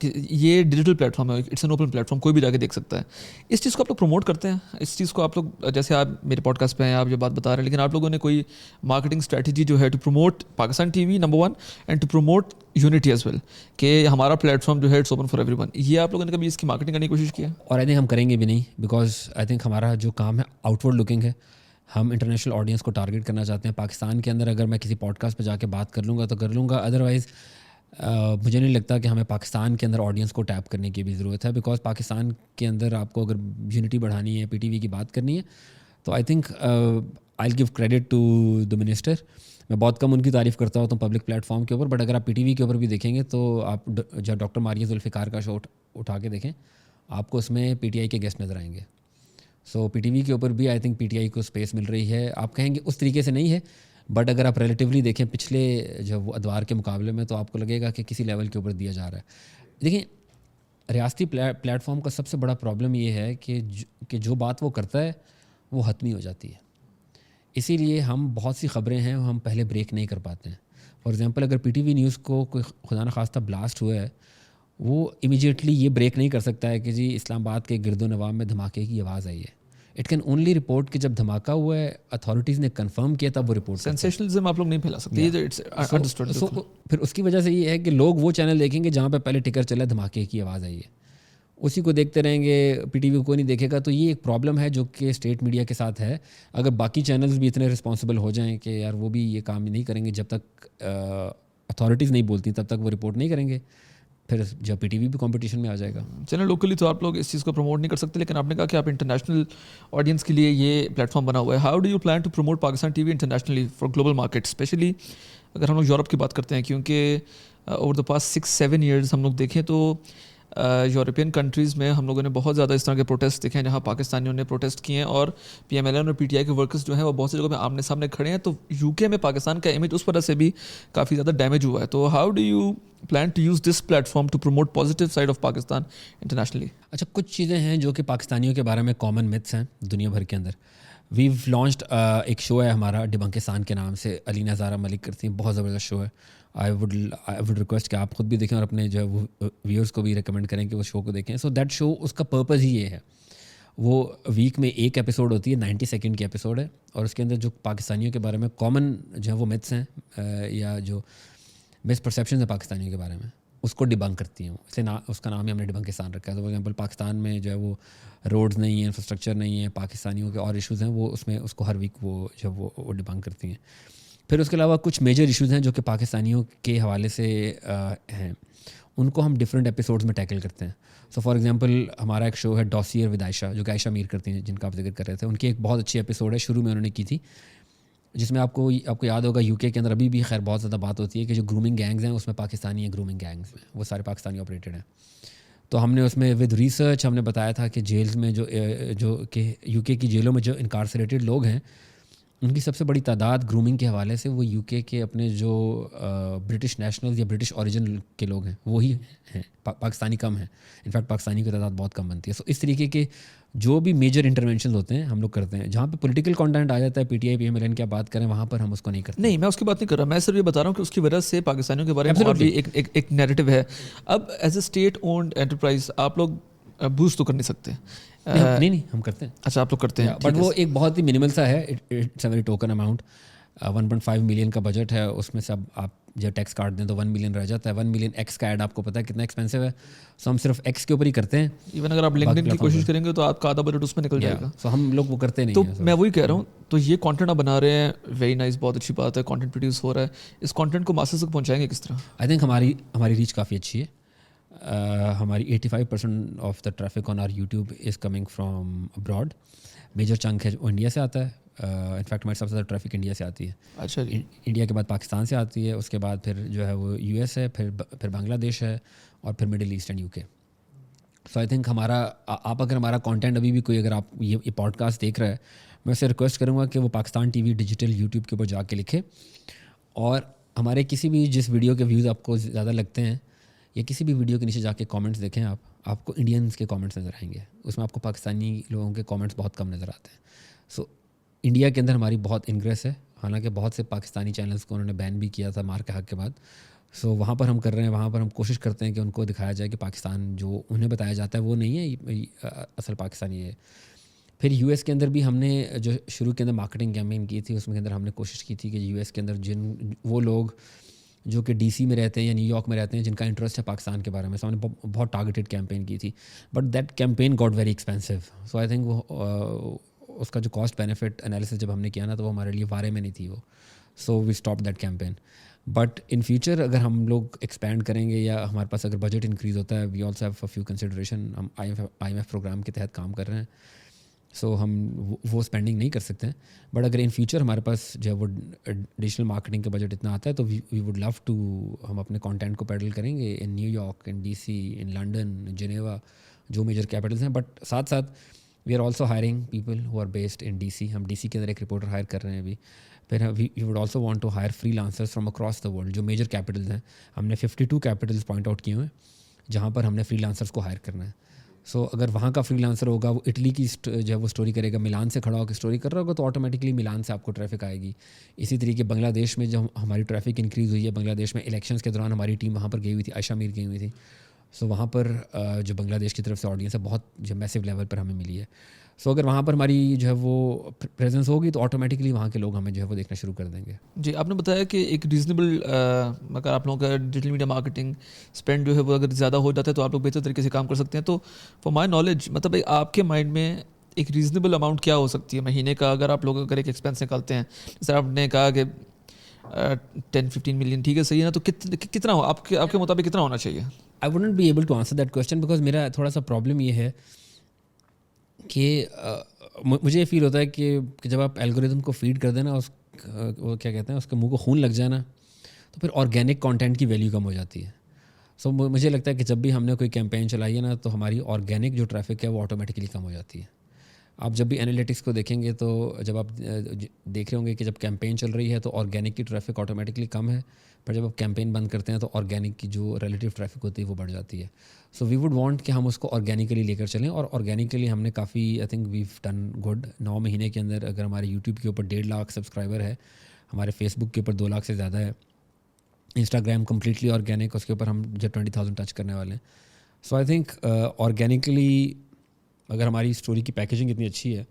یہ ڈیجیٹل پلیٹ فارم ہے, it's an open platform, کوئی بھی جا کے دیکھ سکتا ہے. اس چیز کو آپ لوگ پروموٹ کرتے ہیں, اس چیز کو آپ لوگ, جیسے آپ میرے پوڈ کاسٹ پہ ہیں, آپ جو بات بتا رہے ہیں, لیکن آپ لوگوں نے کوئی مارکیٹنگ اسٹریٹجی جو ہے to promote Pakistan T V number 1 and to promote unity as well, کہ ہمارا پلیٹ فارم جو ہے it's open for everyone, یہ آپ لوگوں نے کبھی اس کی مارکیٹنگ کرنے کی کوشش کی ہے؟ اور آئی تھنک ہم کریں گے بھی نہیں, بیکاز آئی تھنک ہمارا جو کام ہے آؤٹ ورڈ لکنگ ہے. ہم انٹرنیشنل آڈینس کو ٹارگیٹ کرنا چاہتے ہیں. پاکستان کے اندر اگر میں کسی پوڈ کاسٹ پہ جا کے بات کر لوں گا تو کر لوں گا, ادروائز مجھے نہیں لگتا کہ ہمیں پاکستان کے اندر آڈینس کو ٹیپ کرنے کی بھی ضرورت ہے. بیکاز پاکستان کے اندر آپ کو اگر یونٹی بڑھانی ہے, پی ٹی وی کی بات کرنی ہے, تو I think I give credit to the minister. میں بہت کم ان کی تعریف کرتا ہوتا ہوں پبلک پلیٹ فارم کے اوپر, بٹ اگر آپ پی ٹی وی کے اوپر بھی دیکھیں گے تو آپ جب ڈاکٹر ماریہ ذوالفقار کا شو اٹھا کے دیکھیں, آپ کو اس میں پی ٹی آئی کے گیسٹ نظر آئیں گے. سو پی ٹی وی کے اوپر بھی آئی تھنک پی ٹی آئی کو اسپیس مل رہی ہے. آپ کہیں گے اس طریقے سے نہیں ہے, بٹ اگر آپ ریلیٹیولی دیکھیں پچھلے جو وہ ادوار کے مقابلے میں, تو آپ کو لگے گا کہ کسی لیول کے اوپر دیا جا رہا ہے. دیکھیں ریاستی پلیٹ فارم کا سب سے بڑا پرابلم یہ ہے کہ جو بات وہ کرتا ہے وہ حتمی ہو جاتی ہے. اسی لیے ہم بہت سی خبریں ہیں ہم پہلے بریک نہیں کر پاتے ہیں. فار ایگزامپل اگر پی ٹی وی نیوز کو کوئی خدا نخواستہ بلاسٹ ہوا ہے, وہ امیجیٹلی یہ بریک نہیں کر سکتا ہے کہ جی اسلام آباد کے گرد و نواح میں دھماکے کی آواز آئی ہے. اٹ کین اونلی رپورٹ کہ جب دھماکہ ہوا ہے, اتھارٹیز نے کنفرم کیا تب وہ رپورٹ. سینسیشنلزم آپ لوگ نہیں پھیلا سکتے. پھر اس کی وجہ سے یہ ہے کہ لوگ وہ چینل دیکھیں گے جہاں پہ پہلے ٹکر چلا دھماکے کی آواز آئی ہے, اسی کو دیکھتے رہیں گے, پی ٹی وی کو نہیں دیکھے گا. تو یہ ایک پرابلم ہے جو کہ اسٹیٹ میڈیا کے ساتھ ہے. اگر باقی چینلز بھی اتنے رسپانسبل ہو جائیں کہ یار وہ بھی یہ کام نہیں کریں گے, جب تک اتھارٹیز نہیں بولتی تب تک وہ رپورٹ نہیں کریں گے, پھر جب پی ٹی وی بھی کمپٹیشن میں آ جائے گا. چلیں لوکلی تو آپ لوگ اس چیز کو پروموٹ نہیں کر سکتے, لیکن آپ نے کہا کہ آپ انٹرنیشنل آڈینس کے لیے یہ پلیٹ فارم بنا ہوا ہے. How do you plan to promote Pakistan T V internationally for global market, especially اگر ہم لوگ یورپ کی بات کرتے ہیں, کیونکہ اوور دا پاسٹ 6-7 ایئرز ہم لوگ دیکھیں تو یورپین کنٹریز میں ہم لوگوں نے بہت زیادہ اس طرح کے پروٹیسٹ دیکھے ہیں جہاں پاکستانیوں نے پروٹیسٹ کیے ہیں, اور پی ایم ایل این اور پی ٹی آئی کے ورکرز جو ہیں وہ بہت سی جگہوں میں آمنے سامنے کھڑے ہیں. تو یو کے میں پاکستان کا امیج اس وجہ سے بھی کافی زیادہ ڈیمیج ہوا ہے. تو how do you plan to use this platform to promote positive side of Pakistan internationally? اچھا, کچھ چیزیں ہیں جو کہ پاکستانیوں کے بارے میں کامن متس ہیں دنیا بھر کے اندر. ویو لانچڈ ایک شو ہے ہمارا ڈبنکستان کے نام سے, علینا زارا ملک کرتی ہیں, بہت زبردست شو ہے. آئی وڈ ریکویسٹ کہ آپ خود بھی دیکھیں اور اپنے جو ہے وہ ویورس کو بھی ریکمینڈ کریں کہ وہ شو کو دیکھیں. سو دیٹ شو, اس کا پرپز ہی یہ ہے, وہ ویک میں ایک ایپیسوڈ ہوتی ہے, 90 سیکنڈ کی ایپیسوڈ ہے, اور اس کے اندر جو پاکستانیوں کے بارے میں کامن جو ہے وہ متس ہیں یا جو مس پرسیپشنز ہیں پاکستانیوں کے بارے میں, اس کو ڈبنک کرتی ہیں. اس کا نام ہی ہم نے ڈبنکستان رکھا ہے. تو فار ایگزامپل پاکستان میں جو ہے وہ روڈز نہیں ہیں, انفراسٹرکچر نہیں ہے, پاکستانیوں کے اور ایشوز ہیں, وہ اس میں اس کو ہر ویک وہ جو وہ ڈبنک کرتی ہیں. پھر اس کے علاوہ کچھ میجر ایشوز ہیں جو کہ پاکستانیوں کے حوالے سے ہیں, ان کو ہم ڈفرینٹ ایپیسوڈز میں ٹیکل کرتے ہیں. سو فار ایگزامپل ہمارا ایک شو ہے ڈوسیئر ود عائشہ, جو کہ عائشہ میر کرتی ہیں, جن کا آپ ذکر کر رہے تھے. ان کی ایک بہت اچھی ایپیسوڈ ہے, شروع میں انہوں نے کی تھی, جس میں آپ کو یاد ہوگا یو کے اندر ابھی بھی خیر بہت زیادہ بات ہوتی ہے کہ جو گرومنگ گینگز ہیں اس میں پاکستانی ہیں, گرومنگ گینگز میں وہ سارے پاکستانی آپریٹڈ ہیں. تو ہم نے اس میں ود ریسرچ ہم نے بتایا تھا کہ جیلز میں جو کہ یو کے کی جیلوں میں جو انکارسریٹڈ لوگ ہیں, ان کی سب سے بڑی تعداد گرومنگ کے حوالے سے وہ یو کے اپنے جو برٹش نیشنلز یا برٹش اوریجن کے لوگ ہیں وہی ہیں, پاکستانی کم ہیں. انفیکٹ پاکستانی کی تعداد بہت کم بنتی ہے. سو اس طریقے کے جو بھی میجر انٹرونشنز ہوتے ہیں ہم لوگ کرتے ہیں. جہاں پہ پولیٹیکل کانٹینٹ آ جاتا ہے, P T I P M L N کی آپ بات کریں, وہاں پر ہم اس کو نہیں کرتے. نہیں, میں اس کی بات نہیں کر رہا, میں صرف یہ بتا رہا ہوں کہ اس کی وجہ سے پاکستانیوں کے بارے میں اور بھی ایک نیریٹو ہے. اب as a state owned enterprise آپ لوگ بوسٹ تو کر نہیں سکتے. نہیں ہم کرتے ہیں. اچھا, آپ لوگ کرتے ہیں, بٹ وہ ایک بہت ہی منیمل سا ہے, it's a very token amount. 1.5 million کا بجٹ ہے, اس میں سے اب آپ جب ٹیکس کاٹ دیں تو 1 ملین رہ جاتا ہے. 1 ملین ایکس کا ایڈ آپ کو پتہ ہے کتنا ایکسپینسو ہے. سو ہم صرف ایکس کے اوپر ہی کرتے ہیں. ایون اگر آپ لنکڈن کی کوشش کریں گے تو آپ کا آدھا بجٹ اس میں نکل جائے گا. سو ہم لوگ وہ کرتے نہیں تو ہیں. میں وہی کہہ رہا ہوں, تو یہ کانٹینٹ آپ بنا رہے ہیں, ویری نائس, بہت اچھی بات ہے, کانٹینٹ پروڈیوس ہو رہا ہے. اس کانٹینٹ کو ماسز تک پہنچائیں گے کس طرح؟ آئی تھنک ہماری ریچ کافی اچھی ہے. ہماری 85% of the traffic on our YouTube is coming from abroad. Major chunk ہے وہ انڈیا سے آتا ہے. انفیکٹ ہماری سب سے زیادہ ٹریفک انڈیا سے آتی ہے. اچھا جی. انڈیا کے بعد پاکستان سے آتی ہے, اس کے بعد پھر جو ہے وہ یو ایس ہے, پھر بنگلہ دیش ہے, اور پھر مڈل ایسٹ اینڈ یو کے. سو آئی تھنک آپ اگر ہمارا کانٹینٹ ابھی بھی کوئی اگر آپ یہ پوڈ کاسٹ دیکھ رہا ہے, میں اسے ریکویسٹ کروں گا کہ وہ پاکستان ٹی وی ڈیجیٹل یوٹیوب کے اوپر جا کے لکھے, اور ہمارے کسی بھی جس ویڈیو کے ویوز آپ کو زیادہ لگتے ہیں یا کسی بھی ویڈیو کے نیچے جا کے کامنٹس دیکھیں آپ کو انڈینس کے کامنٹس نظر آئیں گے. اس میں آپ کو پاکستانی لوگوں کے کامنٹس بہت کم نظر آتے ہیں. سو انڈیا کے اندر ہماری بہت انگریس ہے, حالانکہ بہت سے پاکستانی چینلز کو انہوں نے بین بھی کیا تھا مار کے حق کے بعد. سو وہاں پر ہم کر رہے ہیں, وہاں پر ہم کوشش کرتے ہیں کہ ان کو دکھایا جائے کہ پاکستان جو انہیں بتایا جاتا ہے وہ نہیں ہے اصل پاکستانی ہے. پھر یو ایس کے اندر بھی ہم نے جو شروع کے اندر مارکیٹنگ کیمپین کی تھی, اس میں کے اندر ہم نے کوشش کی تھی کہ یو ایس کے اندر وہ لوگ جو کہ ڈی سی میں رہتے ہیں یا نیو یارک میں رہتے ہیں جن کا انٹرسٹ ہے پاکستان کے بارے میں, سو ہم نے بہت ٹارگیٹڈ کیمپین کی تھی. But that campaign got very expensive. So I think وہ اس کا جو کاسٹ بینیفٹ انالیسس جب ہم نے کیا نا تو وہ ہمارے لیے وارے میں نہیں تھی وہ. So we stop that campaign. But in future اگر ہم لوگ ایکسپینڈ کریں گے یا ہمارے پاس اگر بجٹ انکریز ہوتا ہے, we also have a few consideration. ہم آئی ایم ایف پروگرام کے تحت کام کر رہے ہیں, سو ہم وہ اسپینڈنگ نہیں کر سکتے ہیں. بٹ اگر ان فیوچر ہمارے پاس جو ہے وہ ڈیجیٹل مارکیٹنگ کا بجٹ اتنا آتا ہے تو وی ووڈ لو ٹو, ہم اپنے کانٹینٹ کو پیڈل کریں گے in New York, in D C, in London, Geneva, جو میجر کیپٹلس ہیں. بٹ ساتھ ساتھ we are also hiring people who are based in D C. ہم ڈی سی کے اندر ایک رپورٹر ہائر کر رہے ہیں ابھی. پھر we would also want to hire freelancers from across the world. جو میجر کیپٹلز ہیں, ہم نے 52 کیپٹلز پوائنٹ آؤٹ کیے ہوئے ہیں جہاں پر ہم نے فری لانسرز کو ہائر کرنا ہے. سو اگر وہاں کا فری لانسر ہوگا, وہ اٹلی کی جو ہے وہ اسٹوری کرے گا, ملان سے کھڑا ہو کے اسٹوری کر رہا ہوگا, تو آٹومیٹکلی ملان سے آپ کو ٹریفک آئے گی. اسی طریقے بنگلہ دیش میں جو ہماری ٹریفک انکریز ہوئی ہے, بنگلہ دیش میں الیکشنز کے دوران ہماری ٹیم وہاں پر گئی ہوئی تھی, عائشہ میر گئی ہوئی تھی. سو وہاں پر جو بنگلہ دیش کی طرف سے آڈینس ہے بہت جو میسو لیول پر ہمیں ملی ہے. سو اگر وہاں پر ہماری جو ہے وہ پریزنس ہوگی تو آٹومیٹکلی وہاں کے لوگ ہمیں جو ہے وہ دیکھنا شروع کر دیں گے. جی, آپ نے بتایا کہ ایک ریزنیبل اگر آپ لوگوں کا ڈیجیٹل میڈیا مارکیٹنگ اسپینڈ جو ہے وہ اگر زیادہ ہو جاتا ہے تو آپ لوگ بہتر طریقے سے کام کر سکتے ہیں. تو فار مائی نالج, مطلب آپ کے مائنڈ میں ایک ریزنیبل اماؤنٹ کیا ہو سکتی ہے مہینے کا, اگر آپ لوگ اگر ایک ایکسپینس نکالتے ہیں, جیسے آپ نے کہا کہ 10-15 ملین, ٹھیک ہے, صحیح ہے نا, تو کتنا ہو آپ کے مطابق کتنا ہونا چاہیے؟ I wouldn't be able to answer that question because میرا تھوڑا سا پرابلم یہ ہے کہ مجھے یہ فیل ہوتا ہے کہ جب آپ الگوریتم کو فیڈ کر دیں نا, وہ کیا کہتے ہیں, اس کے منہ کو خون لگ جائے نا, تو پھر آرگینک کانٹینٹ کی ویلیو کم ہو جاتی ہے. سو مجھے لگتا ہے کہ جب بھی ہم نے کوئی کیمپین چلائی ہے نا تو ہماری آرگینک جو ٹریفک ہے وہ آٹومیٹکلی کم ہو جاتی ہے. آپ جب بھی انالیٹکس کو دیکھیں گے تو جب آپ دیکھ رہے ہوں گے کہ جب کیمپین چل رہی ہے تو آرگینک کی ٹریفک آٹومیٹکلی کم ہے, پر جب آپ کیمپین بند کرتے ہیں تو آرگینک کی جو ریلیٹیو ٹریفک ہوتی ہے وہ بڑھ جاتی ہے. سو وی ووڈ وانٹ کہ ہم اس کو آرگینکلی لے کر چلیں, اور آرگینکلی ہم نے کافی I think we've done good. 9 مہینے کے اندر اگر ہمارے یوٹیوب کے اوپر 1.5 لاکھ سبسکرائبر ہے, ہمارے فیس بک کے اوپر 2 لاکھ سے زیادہ ہے, انسٹاگرام کمپلیٹلی آرگینک, اس کے اوپر ہم جب 20,000 ٹچ کرنے والے ہیں. سو آئی تھنک آرگینکلی اگر ہماری اسٹوری کی پیکیجنگ اتنی اچھی ہے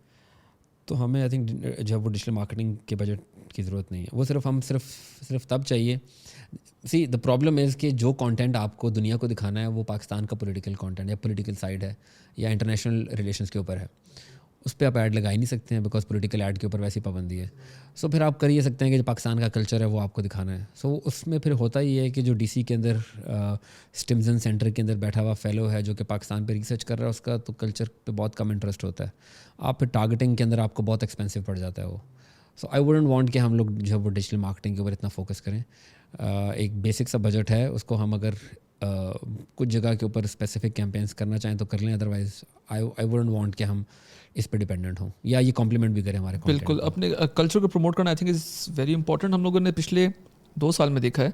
تو ہمیں آئی تھنک جب وہ ڈیجیٹل مارکیٹنگ کے بجٹ کی ضرورت نہیں ہے. وہ صرف تب چاہیے. سی دا پرابلم از کہ جو کانٹینٹ آپ کو دنیا کو دکھانا ہے وہ پاکستان کا پولیٹیکل کانٹینٹ یا پولیٹیکل سائڈ ہے یا انٹرنیشنل ریلیشنس کے اوپر ہے, اس پہ آپ ایڈ لگا ہی نہیں سکتے ہیں بیکاز پولیٹیکل ایڈ کے اوپر ویسی پابندی ہے. سو پھر آپ کر یہ سکتے ہیں کہ جو پاکستان کا کلچر ہے وہ آپ کو دکھانا ہے. سو اس میں پھر ہوتا ہی ہے کہ جو ڈی سی کے اندر اسٹمزن سینٹر کے اندر بیٹھا ہوا فیلو ہے جو کہ پاکستان پہ ریسرچ کر رہا ہے, اس کا تو کلچر پہ بہت کم انٹرسٹ ہوتا ہے. آپ پھر ٹارگیٹنگ کے اندر آپ کو بہت ایکسپینسو پڑ جاتا ہے وہ. سو آئی ووڈنٹ وانٹ کہ ہم لوگ جو ہے وہ ڈیجیٹل مارکیٹنگ کے اوپر اتنا فوکس کریں. ایک بیسک سا بجٹ ہے, اس کو ہم اگر کچھ جگہ کے اوپر اسپیسیفک کیمپینس کرنا چاہیں تو کر لیں, ادروائز آئی ووڈنٹ وانٹ کہ ہم اس پہ ڈپینڈنٹ ہوں یا یہ کمپلیمنٹ بھی کریں ہمارے. بالکل, اپنے کلچر کو پروموٹ کرنا I think is very important. ہم لوگوں نے پچھلے 2 سال میں دیکھا ہے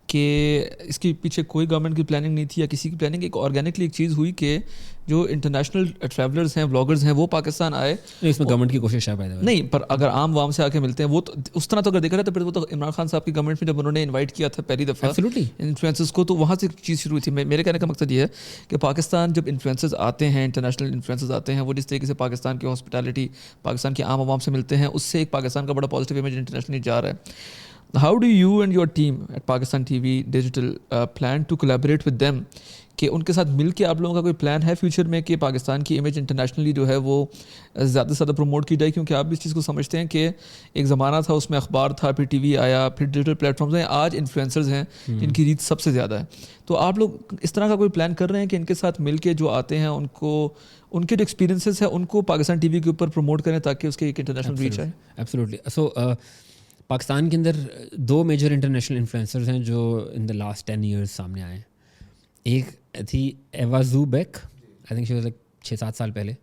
کہ اس کے پیچھے کوئی گورنمنٹ کی پلاننگ نہیں تھی یا کسی کی پلاننگ, ایک آرگینکلی ایک چیز ہوئی کہ جو انٹرنیشنل ٹریولرز ہیں, بلاگرز ہیں, وہ پاکستان آئے. اس میں گورنمنٹ کی کوشش ہے نہیں, پر اگر عام عوام سے آ کے ملتے ہیں وہ تو اس طرح تو اگر دیکھا جائے تو پھر وہ تو عمران خان صاحب کی گورنمنٹ میں جب انہوں نے انوائٹ کیا تھا پہلی دفعہ انفلوئنسرز کو, تو وہاں سے چیز شروع ہوئی تھی. میرے کہنے کا مقصد یہ ہے کہ پاکستان جب انفلوئنسرز آتے ہیں, انٹرنیشنل انفلوئنسرز آتے ہیں, وہ جس طریقے سے پاکستان کی ہاسپٹیلٹی, پاکستان کے عام عوام سے ملتے ہیں, اس سے ایک پاکستان کا بڑا پازیٹیو امیج انٹرنیشنلی جا رہا ہے. How do you and your team at Pakistan TV Digital plan to collaborate with them کہ ان کے ساتھ مل کے آپ لوگوں کا کوئی پلان ہے فیوچر میں کہ پاکستان کی امیج انٹرنیشنلی جو ہے وہ زیادہ سے زیادہ پروموٹ کی جائے؟ کیونکہ آپ بھی اس چیز کو سمجھتے ہیں کہ ایک زمانہ تھا اس میں اخبار تھا, پھر ٹی وی آیا, پھر ڈیجیٹل پلیٹفارمز ہیں, آج انفلوئنسرز ہیں جن کی ریچ سب سے زیادہ ہے. تو آپ لوگ اس طرح کا کوئی پلان کر رہے ہیں کہ ان کے ساتھ مل کے جو آتے ہیں ان کو ان کے جو ایکسپیرینسز ہیں ان کو پاکستان ٹی وی کے اوپر پروموٹ کریں تاکہ اس کی ایک انٹرنیشنل ریچ آئے؟ ایبسلیوٹلی. سو پاکستان کے اندر 2 میجر انٹرنیشنل انفلوئنسرز ہیں جو ان دا لاسٹ 10 ایئرس سامنے آئے ہیں. ایک تھی Eva Zu Beck, I think she was like 6-7 سال پہلے,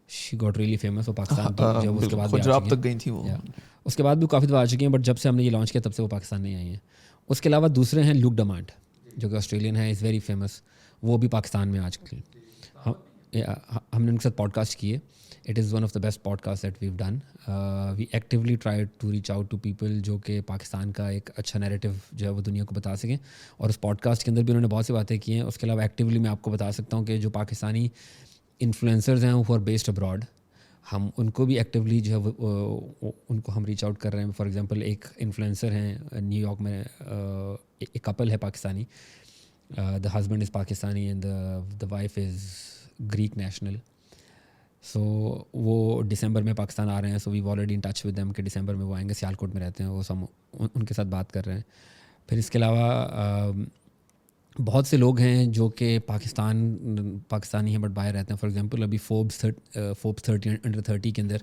شی گاٹ ریئلی فیمس. وہ پاکستان کی جب اس کے بعد گجرات تک گئی تھی وہ, اس کے بعد بھی کافی دفعہ آ چکی ہیں, بٹ جب سے ہم نے یہ لانچ کیا تب سے وہ پاکستان نہیں آئی ہیں. اس کے علاوہ دوسرے ہیں لوک ڈمانڈ جو کہ آسٹریلین ہے, از ویری فیمس, وہ بھی پاکستان میں آج کل. ہم نے ان کے ساتھ پوڈ کاسٹ کیے. It is one of the best podcast that we've done. We actually try to reach out to people جو کہ پاکستان کا ایک اچھا نیریٹو جو ہے وہ دنیا کو بتا سکیں, اور اس پوڈ کاسٹ کے اندر بھی انہوں نے بہت سی باتیں کی ہیں. اس کے علاوہ ایکٹیولی میں آپ کو بتا سکتا ہوں کہ جو پاکستانی انفلوئنسرز ہیں ہو آر بیسڈ ابراڈ, ہم ان کو بھی ایکٹیولی جو ہے ان کو ہم ریچ آؤٹ کر رہے ہیں. فار ایگزامپل ایک انفلوئنسر ہیں نیو یارک میں, ایک کپل ہے Pakistani, the husband is Pakistani and the wife is Greek national. So وہ دسمبر میں پاکستان آ رہے ہیں. So we already in touch with them کہ دسمبر میں وہ آئیں گے. سیالکوٹ میں رہتے ہیں وہ, سب ان کے ساتھ بات کر رہے ہیں. پھر اس کے علاوہ بہت سے لوگ ہیں جو کہ پاکستانی ہیں بٹ باہر رہتے ہیں. فار ایگزامپل ابھی فوربس 30 انڈر 30 کے اندر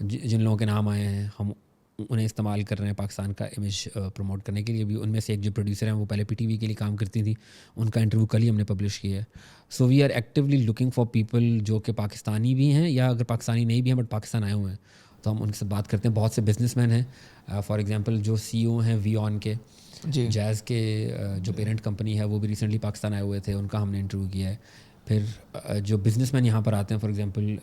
جن لوگوں کے نام آئے ہیں, ہم انہیں استعمال کر رہے ہیں پاکستان کا امیج پروموٹ کرنے کے لیے. بھی ان میں سے ایک جو پروڈیوسر ہیں وہ پہلے پی ٹی وی کے لیے کام کرتی تھیں, ان کا انٹرویو کل ہی ہم نے پبلش کیا ہے. So we are actually looking for people جو کہ پاکستانی بھی ہیں یا اگر پاکستانی نہیں بھی ہیں بٹ پاکستان آئے ہوئے ہیں, تو ہم ان کے ساتھ بات کرتے ہیں. بہت سے بزنس مین ہیں, فار ایگزامپل جو سی او ہیں وی آن کے, جیز کے جو پیرنٹ کمپنی ہے وہ بھی ریسنٹلی پاکستان آئے ہوئے تھے, ان کا ہم نے انٹرویو کیا ہے. پھر جو بزنس مین یہاں پر آتے ہیں, فار ایگزامپل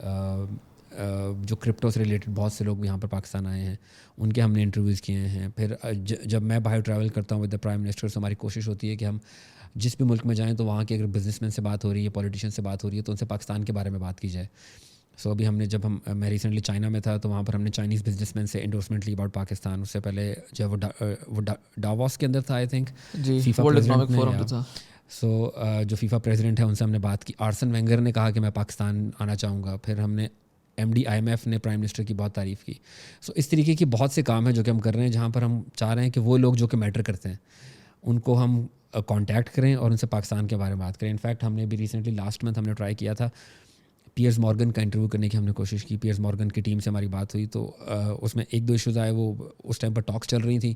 جو کرپٹو سے ریلیٹڈ بہت سے لوگ یہاں پر پاکستان آئے ہیں, ان کے ہم نے انٹرویوز کیے ہیں. پھر جب میں باہر ٹریول کرتا ہوں ود دا پرائم منسٹر, تو ہماری کوشش ہوتی ہے کہ ہم جس بھی ملک میں جائیں تو وہاں کے اگر بزنس مین سے بات ہو رہی ہے, پولیٹیشین سے بات ہو رہی ہے, تو ان سے پاکستان کے بارے میں بات کی جائے. سو ابھی ہم نے میں ریسنٹلی چائنا میں تھا, تو وہاں پر ہم نے چائنیز بزنس مین سے انڈورسمنٹ لی اباؤٹ پاکستان. اس سے پہلے جو ہے وہ ڈاووس کے اندر تھا, آئی تھنک فیفا پریزیڈنٹ میں. سو جو فیفا پریزیڈنٹ ہے ان سے ہم نے بات کی. آرسن وینگر نے کہا کہ میں پاکستان آنا چاہوں گا. پھر ہم نے M D I M F نے پرائم منسٹر کی بہت تعریف کی. سو اس طریقے کی بہت سے کام ہیں جو کہ ہم کر رہے ہیں, جہاں پر ہم چاہ رہے ہیں کہ وہ لوگ جو کہ میٹر کرتے ہیں ان کو ہم کانٹیکٹ کریں اور ان سے پاکستان کے بارے میں بات کریں. انفیکٹ ہم نے بھی ریسنٹلی لاسٹ منتھ ہم نے ٹرائی کیا تھا پیئرز مارگن کا انٹرویو کرنے کی ہم نے کوشش کی. پیئرز مارگن کی ٹیم سے ہماری بات ہوئی, تو اس میں 1-2 ایشوز آئے. وہ اس ٹائم پر ٹاکس چل رہی تھیں,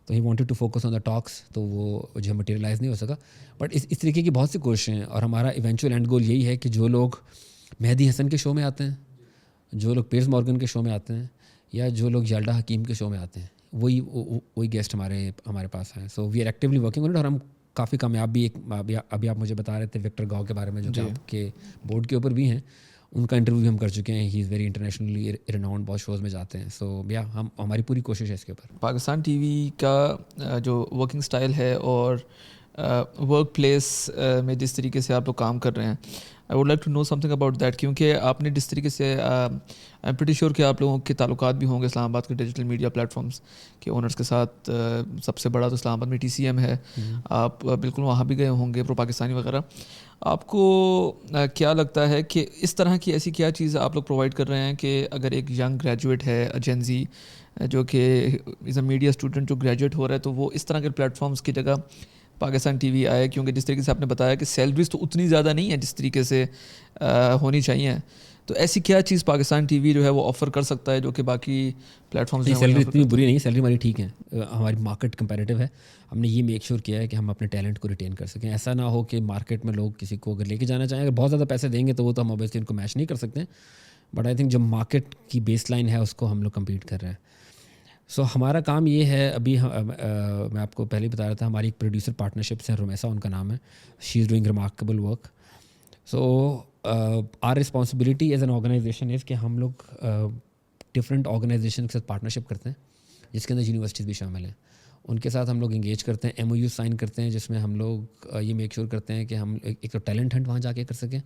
تو he wanted to focus on the talks, تو وہ جو مٹیریلائز نہیں ہو سکا. بٹ اس طریقے کی بہت سی کوششیں ہیں, اور ہمارا ایونچوئل اینڈ گول یہی ہے کہ جو لوگ مہدی حسن کے شو میں آتے ہیں, جو لوگ پیئرز مارگن کے شو میں آتے ہیں, یا جو لوگ یلڈا حکیم کے شو میں آتے ہیں, وہی گیسٹ ہمارے پاس ہیں. So we are actually working on it, اور ہم کافی کامیاب بھی. ابھی آپ مجھے بتا رہے تھے وکٹر گاؤ کے بارے میں, جو کہ آپ کے بورڈ کے اوپر بھی ہیں, ان کا انٹرویو بھی ہم کر چکے ہیں. ہی از ویری انٹرنیشنلی ریناؤنڈ, بہت شوز میں جاتے ہیں. سو ہماری پوری کوشش ہے اس کے اوپر. پاکستان ٹی وی کا جو ورکنگ سٹائل ہے اور ورک پلیس میں جس طریقے سے آپ لوگ کام کر رہے ہیں, I would like to know something about that. کیونکہ آپ نے جس طریقے سے آئی ایم پریٹی شیور کہ آپ لوگوں کے تعلقات بھی ہوں گے اسلام آباد کے ڈیجیٹل میڈیا پلیٹفارمس کے اونرس کے ساتھ. سب سے بڑا تو اسلام آباد میں ٹی سی ایم ہے, آپ بالکل وہاں بھی گئے ہوں گے, پرو پاکستانی وغیرہ. آپ کو کیا لگتا ہے کہ اس طرح کی ایسی کیا چیز آپ لوگ پرووائڈ کر رہے ہیں کہ اگر ایک ینگ گریجویٹ ہے, جین زی جو کہ از اے میڈیا اسٹوڈنٹ جو گریجویٹ ہو رہا ہے, تو وہ اس طرح کے پلیٹفارمس کی جگہ پاکستان ٹی وی آئے؟ کیونکہ جس طریقے سے آپ نے بتایا کہ سیلریز تو اتنی زیادہ نہیں ہیں جس طریقے سے ہونی چاہیے, تو ایسی کیا چیز پاکستان ٹی وی جو ہے وہ آفر کر سکتا ہے جو کہ باقی پلیٹفارمس ہیں؟ سیلری اتنی بری نہیں ہے, سیلری ہماری ٹھیک ہے. ہماری مارکیٹ کمپیریٹیو ہے. ہم نے یہ میک شیور کیا ہے کہ ہم اپنے ٹیلنٹ کو ریٹین کر سکیں. ایسا نہ ہو کہ مارکیٹ میں لوگ کسی کو اگر لے کے جانا چاہیں, اگر بہت زیادہ پیسے دیں گے تو وہ تو ہم اوبیسلی ان کو میچ نہیں کر سکتے, بٹ آئی تھنک جو مارکیٹ کی بیس لائن ہے اس کو ہم لوگ کمپیٹ کر رہے ہیں. سو ہمارا کام یہ ہے, ابھی میں آپ کو پہلے بتا رہا تھا, ہماری ایک پروڈیوسر پارٹنرشپس ہیں, رومیسا ان کا نام ہے. She is doing remarkable work. So our responsibility as an organization is کہ ہم لوگ ڈفرینٹ آرگنائزیشن کے ساتھ پارٹنرشپ کرتے ہیں, جس کے اندر یونیورسٹیز بھی شامل ہیں. ان کے ساتھ ہم لوگ انگیج کرتے ہیں, MOU سائن کرتے ہیں جس میں ہم لوگ یہ میک شیور کرتے ہیں کہ ہم ایک تو ٹیلنٹ ہنٹ وہاں جا کے کر سکیں,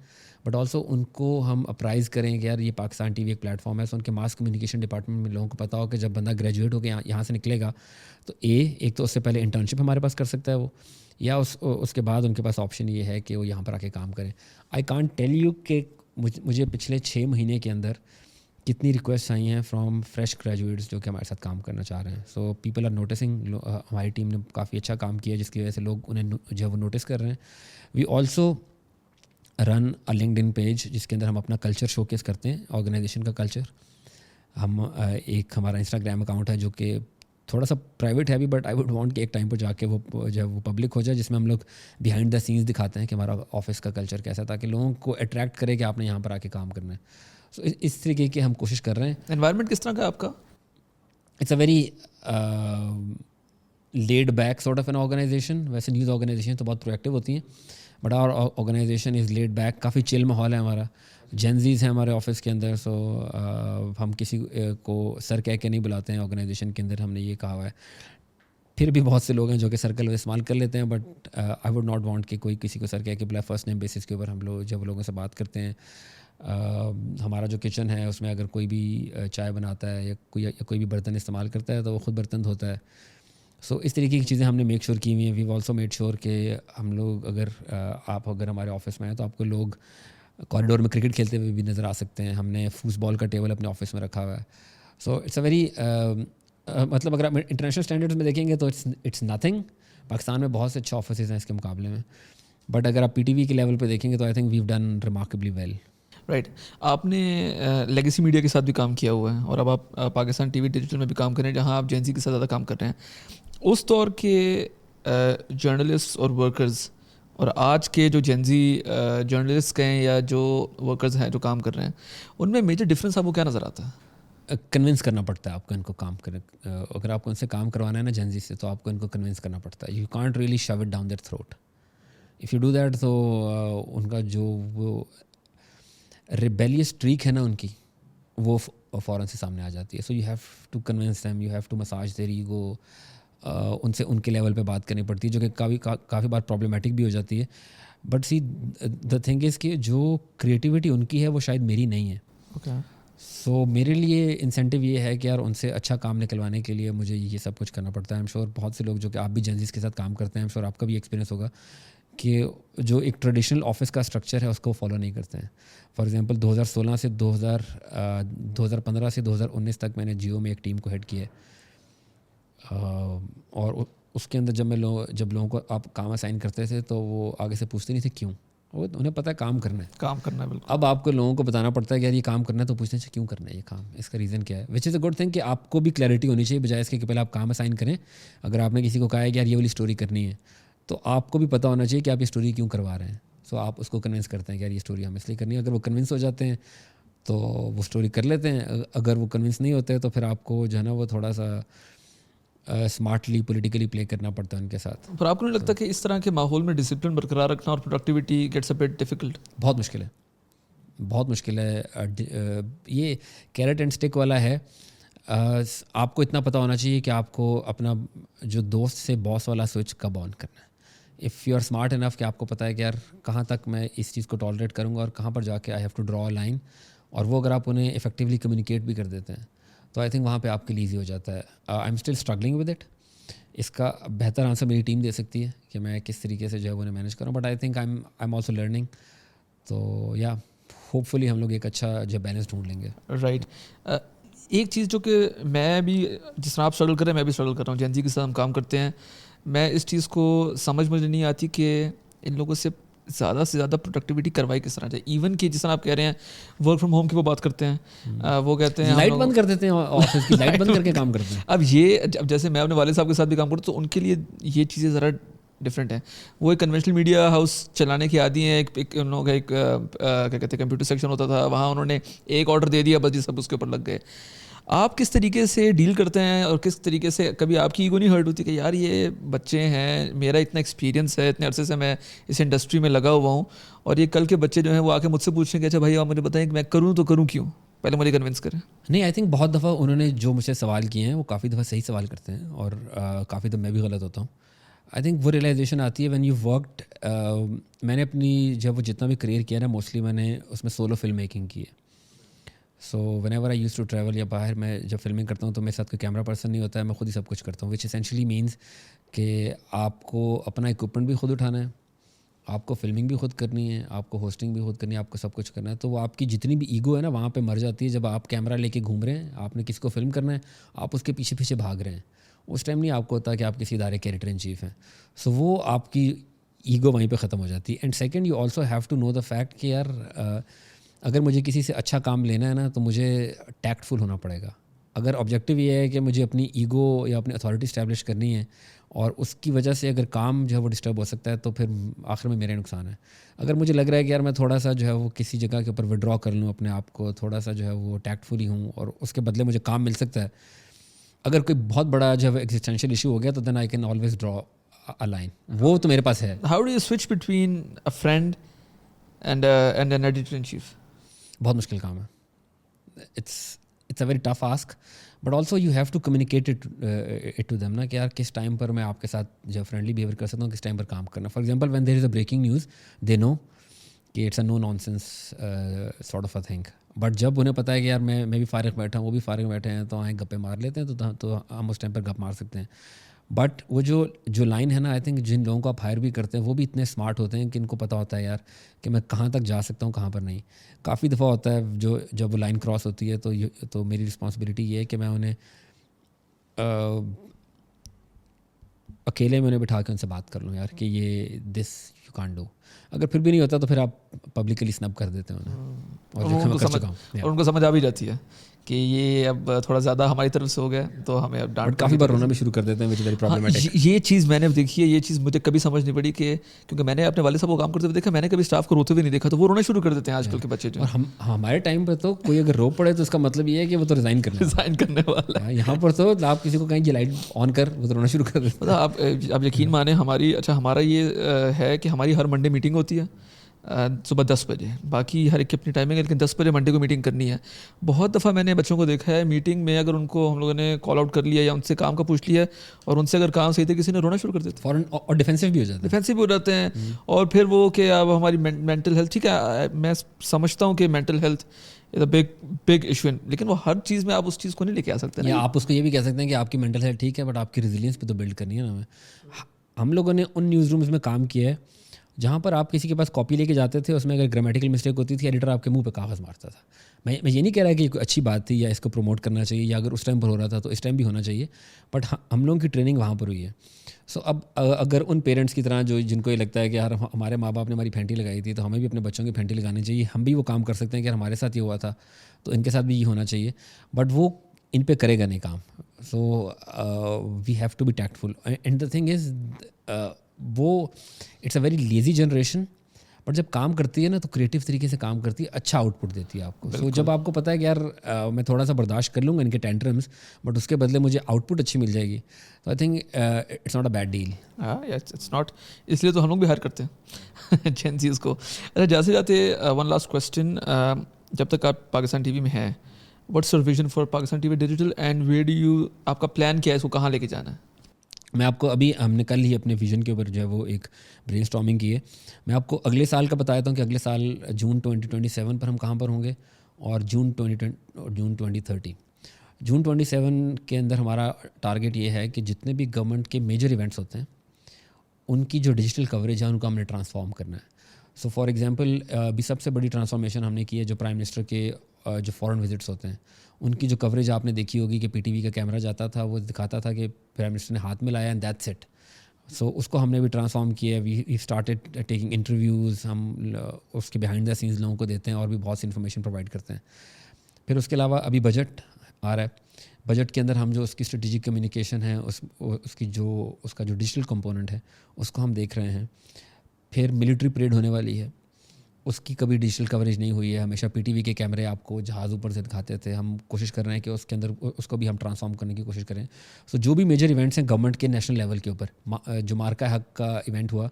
بٹ آلسو ان کو ہم اپرائز کریں کہ یار یہ پاکستان ٹی وی ایک پلیٹ فارم ہے. سو ان کے ماس کمیونیکیشن ڈپارٹمنٹ میں لوگوں کو پتا ہو کہ جب بندہ گریجویٹ ہو کے یہاں سے نکلے گا تو ایک تو اس سے پہلے انٹرنشپ ہمارے پاس کر سکتا ہے وہ, یا اس کے بعد ان کے پاس آپشن یہ ہے کہ وہ یہاں پر آ کے کام کریں. آئی کانٹ ٹیل یو کہ مجھے پچھلے 6 مہینے کے اندر کتنی ریکویسٹ آئی ہیں فرام فریش گریجویٹس جو کہ ہمارے ساتھ کام کرنا چاہ رہے ہیں. سو پیپل آر نوٹسنگ, ہماری ٹیم نے کافی اچھا کام کیا جس کی وجہ سے لوگ انہیں جو ہے وہ نوٹس کر رہے ہیں. We also run a LinkedIn page جس کے اندر ہم اپنا کلچر شو کیس کرتے ہیں, آرگنائزیشن کا کلچر. ہم ایک ہمارا انسٹاگرام اکاؤنٹ ہے جو کہ تھوڑا سا پرائیویٹ ہے ابھی, بٹ آئی ووڈ وانٹ کہ ایک ٹائم پر جا کے وہ جو ہے وہ پبلک ہو جائے, جس میں ہم لوگ بیہائنڈ دا سینس دکھاتے ہیں کہ ہمارا آفس کا کلچر کیسا ہے, تاکہ لوگوں کو اٹریکٹ کرے کہ آپ نے یہاں پر آ کے کام کرنا ہے. سو اس طریقے کی ہم کوشش کر رہے ہیں. انوائرمنٹ کس طرح کا ہے آپ کا؟ It's a very laid back sort of an organization. ویسے نیوز آرگنائزیشن تو بہت پرویکٹیو ہوتی ہیں, but our organization is laid back. کافی چل ماحول ہے ہمارا. جینزیز ہیں ہمارے آفس کے اندر. سو ہم کسی کو سر کہہ کے نہیں بلاتے ہیں آرگنائزیشن کے اندر, ہم نے یہ کہا ہوا ہے. پھر بھی بہت سے لوگ ہیں جو کہ سرکل استعمال کر لیتے ہیں, but I would not want کہ کوئی کسی کو سر کہہ کے بلائے. فرسٹ نیم بیسس کے اوپر ہم لوگ جب لوگوں سے بات کرتے ہیں, ہمارا جو کچن ہے اس میں اگر کوئی بھی چائے بناتا ہے یا کوئی بھی برتن استعمال کرتا ہے تو وہ خود برتن دھوتا ہے. سو اس طریقے کی چیزیں ہم نے میک شیور کی ہوئی ہیں. ویو آلسو میڈ شیور کہ ہم لوگ آپ اگر ہمارے آفس میں ہیں تو آپ کو لوگ کوریڈور میں کرکٹ کھیلتے ہوئے بھی نظر آ سکتے ہیں. ہم نے فوٹ بال کا ٹیبل اپنے آفس میں رکھا ہوا ہے. سو اٹس اے ویری مطلب اگر آپ انٹرنیشنل اسٹینڈرڈز میں دیکھیں گے تو اٹس نتھنگ. پاکستان میں بہت سے اچھے آفسز ہیں اس کے مقابلے میں, بٹ اگر آپ PTV کے لیول پہ دیکھیں گے تو I think we've done remarkably well. Right. آپ نے لیگیسی میڈیا کے ساتھ بھی کام کیا ہوا ہے اور اب آپ پاکستان ٹی وی ڈیجیٹل میں بھی کام کر رہے ہیں جہاں آپ جینزی کے ساتھ زیادہ کام کر رہے ہیں. اس دور کے جرنلسٹ اور ورکرز اور آج کے جو جینزی جرنلسٹ ہیں یا جو ورکرز ہیں جو کام کر رہے ہیں, ان میں میجر ڈفرینس آپ کو کیا نظر آتا ہے؟ کنونس کرنا پڑتا ہے آپ کو ان کو کام کریں. اگر آپ کو ان سے کام کروانا ہے نا جینزی سے, تو آپ کو ان کو کنونس کرنا پڑتا ہے. You can't really shove it down their throat. If you do that تو ان کا جو وہ ریبیلیس ٹریک ہے نا ان کی, وہ فوراً سے سامنے آ جاتی ہے. So you have to convince them, you have to massage their ego. ان سے ان کے لیول پہ بات کرنی پڑتی ہے جو کہ کافی بار پرابلمٹک بھی ہو جاتی ہے. بٹ سی دا تھنگ از کہ جو کریٹیوٹی ان کی ہے وہ شاید میری نہیں ہے. اوکے. سو میرے لیے انسینٹیو یہ ہے کہ یار ان سے اچھا کام نکلوانے کے لیے مجھے یہ سب کچھ کرنا پڑتا ہے. ایم شور بہت سے لوگ جو کہ آپ بھی جینزیز کے ساتھ کام کرتے ہیں, ایم شور آپ کا بھی ایکسپیرینس ہوگا کہ جو ایک ٹریڈیشنل آفس کا اسٹرکچر ہے اس کو فالو نہیں کرتے ہیں. فار ایگزامپل 2016 سے 2015 سے 2019 تک میں نے جیو میں ایک ٹیم کو ہیڈ کیا, اور اس کے اندر جب لوگوں کو آپ کام اسائن کرتے تھے تو وہ آگے سے پوچھتے نہیں تھے کیوں. وہ انہیں پتہ ہے کام کرنا ہے بالکل. اب آپ کو لوگوں کو بتانا پڑتا ہے کہ یار یہ کام کرنا ہے, تو پوچھتے ہیں کیوں کرنا ہے یہ کام, اس کا ریزن کیا ہے. Which is a good thing کہ آپ کو بھی کلیئرٹی ہونی چاہیے, بجائے اس کے کہ پہلے آپ کام اسائن کریں. اگر آپ نے کسی کو کہا ہے کہ یار یہ والی اسٹوری کرنی ہے, تو آپ کو بھی پتہ ہونا چاہیے کہ آپ یہ اسٹوری کیوں کروا رہے ہیں. سو آپ اس کو کنونس کرتے ہیں کہ یار یہ اسٹوری ہم اس لیے کرنی ہے. اگر وہ کنونس ہو جاتے ہیں تو وہ اسٹوری کر لیتے ہیں. اگر وہ کنونس نہیں ہوتے تو پھر آپ کو جو ہے نا وہ تھوڑا سا اسمارٹلی پولیٹیکلی پلے کرنا پڑتا ہے ان کے ساتھ. پر آپ کو نہیں لگتا کہ اس طرح کے ماحول میں ڈسپلن برقرار رکھنا اور productivity gets a bit difficult? بہت مشکل ہے. یہ کیرٹ اینڈ اسٹک والا ہے. آپ کو اتنا پتہ ہونا چاہیے کہ آپ کو اپنا جو دوست سے باس والا سوئچ کب آن کرنا ہے. If you are smart enough کہ آپ کو پتہ ہے کہ یار کہاں تک میں اس چیز کو ٹالریٹ کروں گا اور کہاں پر جا کے I have to draw a line, اور وہ اگر آپ انہیں افیکٹولی کمیونیکیٹ بھی کر دیتے ہیں تو آئی تھنک وہاں پہ آپ کے لیے ایزی ہو جاتا ہے. I am still struggling with it. اس کا بہتر آنسر میری ٹیم دے سکتی ہے کہ میں کس طریقے سے جو ہے انہیں مینیج کروں, but I think I am also learning. تو یا ہوپ فلی ہم لوگ ایک اچھا جو بیلنس ڈھونڈ لیں گے. رائٹ. ایک چیز جو کہ میں بھی جس طرح آپ اسٹرگل کر رہے ہیں میں بھی اسٹرگل کر رہا ہوں, جینزی کے ساتھ ہم کام کرتے ہیں. میں اس چیز کو سمجھ مجھے نہیں آتی کہ ان لوگوں سے زیادہ پروڈکٹیوٹی کروائی کس طرح جائے. ایون کہ جس طرح آپ کہہ رہے ہیں ورک فرام ہوم کی وہ بات کرتے ہیں, وہ کہتے ہیں لائٹ بند کر دیتے ہیں, آفس کی لائٹ بند کر کے کام کرتے ہیں. اب جیسے میں اپنے والد صاحب کے ساتھ بھی کام کرتا ہوں تو ان کے لیے یہ چیزیں ذرا ڈفرینٹ ہیں. وہ ایک کنونشنل میڈیا ہاؤس چلانے کی عادی ہیں. ایک ان لوگوں کا ایک کیا کہتے ہیں کمپیوٹر سیکشن ہوتا تھا, وہاں انہوں نے ایک آرڈر دے دیا بس جی سب اس کے اوپر لگ گئے. آپ کس طریقے سے ڈیل کرتے ہیں اور کس طریقے سے کبھی آپ کی ایگو نہیں ہرٹ ہوتی کہ یار یہ بچے ہیں, میرا اتنا ایکسپیرینس ہے, اتنے عرصے سے میں اس انڈسٹری میں لگا ہوا ہوں, اور یہ کل کے بچے جو ہیں وہ آ کے مجھ سے پوچھیں کہ اچھا بھائی آپ مجھے بتائیں کہ میں کروں تو کروں کیوں؟ پہلے مجھے کنونس کریں. نہیں, آئی تھنک بہت دفعہ انہوں نے جو مجھ سے سوال کیے ہیں وہ کافی دفعہ صحیح سوال کرتے ہیں اور کافی دفعہ میں بھی غلط ہوتا ہوں. آئی تھنک وہ ریئلائزیشن آتی ہے وین یو ورکڈ. میں نے اپنی جب وہ جتنا بھی کریئر کیا نا موسٹلی میں نے اس میں سولو فلم میکنگ کی ہے. So whenever I use to travel یا باہر میں جب فلمنگ کرتا ہوں تو میرے ساتھ کوئی کیمرہ پرسن نہیں ہوتا ہے, میں خود ہی سب کچھ کرتا ہوں, وچ اسینشلی مینس کہ آپ کو اپنا اکوپمنٹ بھی خود اٹھانا ہے, آپ کو فلمنگ بھی خود کرنی ہے, آپ کو ہوسٹنگ بھی خود کرنی ہے, آپ کو سب کچھ کرنا ہے. تو وہ آپ کی جتنی بھی ایگو ہے نا وہاں پہ مر جاتی ہے جب آپ کیمرہ لے کے گھوم رہے ہیں, آپ نے کسی کو فلم کرنا ہے, آپ اس کے پیچھے پیچھے بھاگ رہے ہیں. اس ٹائم نہیں آپ کو ہوتا کہ آپ کسی ادارے کے ایڈیٹر ان چیف ہیں. سو وہ آپ کی ایگو وہیں پہ ختم ہو جاتی ہے. And second you also have to know the fact کہ یار اگر مجھے کسی سے اچھا کام لینا ہے نا تو مجھے ٹیکٹ فل ہونا پڑے گا. اگر آبجیکٹیو یہ ہے کہ مجھے اپنی ایگو یا اپنی اتھارٹی اسٹیبلش کرنی ہے اور اس کی وجہ سے اگر کام جو ہے وہ ڈسٹرب ہو سکتا ہے تو پھر آخر میں میرے نقصان ہے. اگر مجھے لگ رہا ہے کہ یار میں تھوڑا سا جو ہے وہ کسی جگہ کے اوپر وڈرا کر لوں اپنے آپ کو, تھوڑا سا جو ہے وہ ٹیکٹفلی ہوں اور اس کے بدلے مجھے کام مل سکتا ہے, اگر کوئی بہت بڑا جو ہے ایگزسٹینشیل ایشو ہو گیا تو then I can always draw a line. وہ تو میرے پاس ہے. How do you switch between a friend and an editor in chief? بہت مشکل کام ہے. It's a very tough ask but also you have to communicate it to them نا کہ یار کس ٹائم پر میں آپ کے ساتھ جو فرینڈلی بیہیویئر کر سکتا ہوں, کس ٹائم پر کام کرنا. For example when there is a breaking news they know کہ it's a no nonsense sort of a thing. But جب انہیں پتہ ہے کہ یار میں بھی فارغ بیٹھا ہوں, وہ بھی فارغ بیٹھے ہیں, تو آئیں گپے مار لیتے ہیں, تو ہم اس ٹائم پر گپ مار سکتے ہیں. بٹ وہ جو لائن ہے نا, آئی تھنک جن لوگوں کو آپ ہائر بھی کرتے ہیں وہ بھی اتنے اسمارٹ ہوتے ہیں کہ ان کو پتہ ہوتا ہے یار کہ میں کہاں تک جا سکتا ہوں, کہاں پر نہیں. کافی دفعہ ہوتا ہے جب وہ لائن کراس ہوتی ہے تو میری رسپانسبلٹی یہ ہے کہ میں انہیں اکیلے میں انہیں بٹھا کے ان سے بات کر لوں یار کہ یہ دس یو کانٹ ڈو. اگر پھر بھی نہیں ہوتا تو پھر آپ پبلکلی سنب کر دیتے ہیں انہیں, اور ان کو سمجھ آ بھی جاتی ہے کہ یہ اب تھوڑا زیادہ ہماری طرف سے ہو گیا تو ہمیں اب ڈانٹ. کافی بار رونا بھی شروع کر دیتے ہیں, وچ از ویری پرابلمٹک. یہ چیز میں نے دیکھی ہے, یہ چیز مجھے کبھی سمجھ نہیں پڑی کہ کیونکہ میں نے اپنے والد صاحب کو کام کرتے ہوئے دیکھا, میں نے کبھی اسٹاف کو روتے ہوئے نہیں دیکھا, تو وہ رونا شروع کر دیتے ہیں آج کل کے بچے. اور ہمارے ٹائم پہ تو کوئی اگر رو پڑے تو اس کا مطلب یہ ہے کہ وہ تو ریزائن کرنے والا ہے. یہاں پر تو آپ کسی کو کہیں یہ لائٹ آن کر, وہ تو رونا شروع کر دیتے ہیں. آپ یقین مانیں ہمارا یہ ہے کہ ہماری ہر منڈے میٹنگ ہوتی ہے صبح 10 بجے. باقی ہر ایک کی اپنی ٹائمنگ ہے, لیکن 10 بجے منڈے کو میٹنگ کرنی ہے. بہت دفعہ میں نے بچوں کو دیکھا ہے میٹنگ میں اگر ان کو ہم لوگوں نے کال آؤٹ کر لیا یا ان سے کام کا پوچھ لیا اور ان سے اگر کام صحیح تھے کسی نے رونا شروع کر دیتے فوراً, اور ڈیفینسو بھی ہو جاتے ہیں. اور پھر وہ کہ اب ہماری مینٹل ہیلتھ, ٹھیک ہے میں سمجھتا ہوں کہ mental health is a big issue, لیکن وہ ہر چیز میں آپ اس چیز کو نہیں لے کے آ سکتے. یا آپ اس کو یہ بھی کہہ سکتے ہیں کہ آپ کی مینٹل ہیلتھ ٹھیک ہے بٹ آپ کی ریزیلینس پہ تو بلڈ کرنی ہے نا. ہم لوگوں نے ان نیوز رومز میں کام کیا ہے جہاں پر آپ کسی کے پاس کاپی لے کے جاتے تھے, اس میں اگر گرامیٹیکل مسٹیک ہوتی تھی ایڈیٹر آپ کے منہ پہ کاغذ مارتا تھا. میں یہ نہیں کہہ رہا کہ یہ کوئی اچھی بات تھی یا اس کو پروموٹ کرنا چاہیے, یا اگر اس ٹائم پر ہو رہا تھا تو اس ٹائم بھی ہونا چاہیے, بٹ ہم لوگوں کی ٹریننگ وہاں پر ہوئی ہے. سو اب اگر ان پیرنٹس کی طرح جن کو یہ لگتا ہے کہ یار ہمارے ماں باپ نے ہماری پھینٹی لگائی تھی تو ہمیں بھی اپنے بچوں کی پھینٹی لگانی چاہیے, ہم بھی وہ کام کر سکتے ہیں کہ ہمارے ساتھ یہ ہوا تھا تو ان کے ساتھ بھی یہ ہونا چاہیے, بٹ وہ ان پہ کرے گا نہیں کام. So we have to be tactful. And the thing is وہ it's a very lazy generation, but جب کام کرتی ہے نا تو کریٹیو طریقے سے کام کرتی ہے, اچھا آؤٹ پٹ دیتی ہے آپ کو. سو جب آپ کو پتہ ہے کہ یار میں تھوڑا سا برداشت کر لوں گا ان کے ٹینٹرمس, بٹ اس کے بدلے مجھے آؤٹ پٹ اچھی مل جائے گی, تو I think it's not a bad deal. It's not, اس لیے تو ہم لوگ بھی ہائر کرتے ہیں جن چیز کو. اچھا جاتے جاتے ون لاسٹ کوشچن, جب تک آپ پاکستان ٹی وی میں ہیں, what's your vision for Pakistan T we digital, and where do you, آپ کا پلان کیا ہے, اس کو کہاں لے کے جانا ہے؟ میں آپ کو ابھی ہم نے کل ہی اپنے ویژن کے اوپر جو ہے وہ ایک برین اسٹارمنگ کی ہے. میں آپ کو اگلے سال کا بتایا ہوں کہ اگلے سال جون 2027 پر ہم کہاں پر ہوں گے, اور جون 2030. جون 27 کے اندر ہمارا ٹارگیٹ یہ ہے کہ جتنے بھی گورنمنٹ کے میجر ایونٹس ہوتے ہیں ان کی جو ڈیجیٹل کوریج ہے ان کو ہم نے ٹرانسفارم کرنا ہے. سو فار ایگزامپل ابھی سب سے بڑی ٹرانسفارمیشن ہم نے کی ہے جو پرائم منسٹر کے جو فورن وزٹس ہوتے ہیں ان کی جو کوریج آپ نے دیکھی ہوگی کہ پی ٹی وی کا کیمرہ جاتا تھا, وہ دکھاتا تھا کہ پرائم منسٹر نے ہاتھ میں لایا اینڈ دیٹس اٹ. سو اس کو ہم نے بھی ٹرانسفارم کیا ہے. وی اسٹارٹیڈ ٹیکنگ انٹرویوز, ہم اس کے بیہائنڈ دا سینس لوگوں کو دیتے ہیں اور بھی بہت سی انفارمیشن پرووائڈ کرتے ہیں. پھر اس کے علاوہ ابھی بجٹ آ رہا ہے, بجٹ کے اندر ہم جو اس کی اسٹریٹجک کمیونیکیشن ہے, اس کا جو ڈیجیٹل کمپوننٹ ہے اس کو ہم دیکھ رہے ہیں. پھر ملٹری پریڈ ہونے والی ہے, اس کی کبھی ڈیجیٹل کوریج نہیں ہوئی ہے. ہمیشہ پی ٹی وی کے کیمرے آپ کو جہاز اوپر سے دکھاتے تھے, ہم کوشش کر رہے ہیں کہ اس کے اندر اس کو بھی ہم ٹرانسفارم کرنے کی کوشش کریں. سو جو بھی میجر ایونٹس ہیں گورنمنٹ کے نیشنل لیول کے اوپر, جو مارکا حق کا ایونٹ ہوا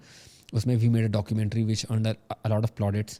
اس میں we made a documentary which earned a lot of پلاڈٹس.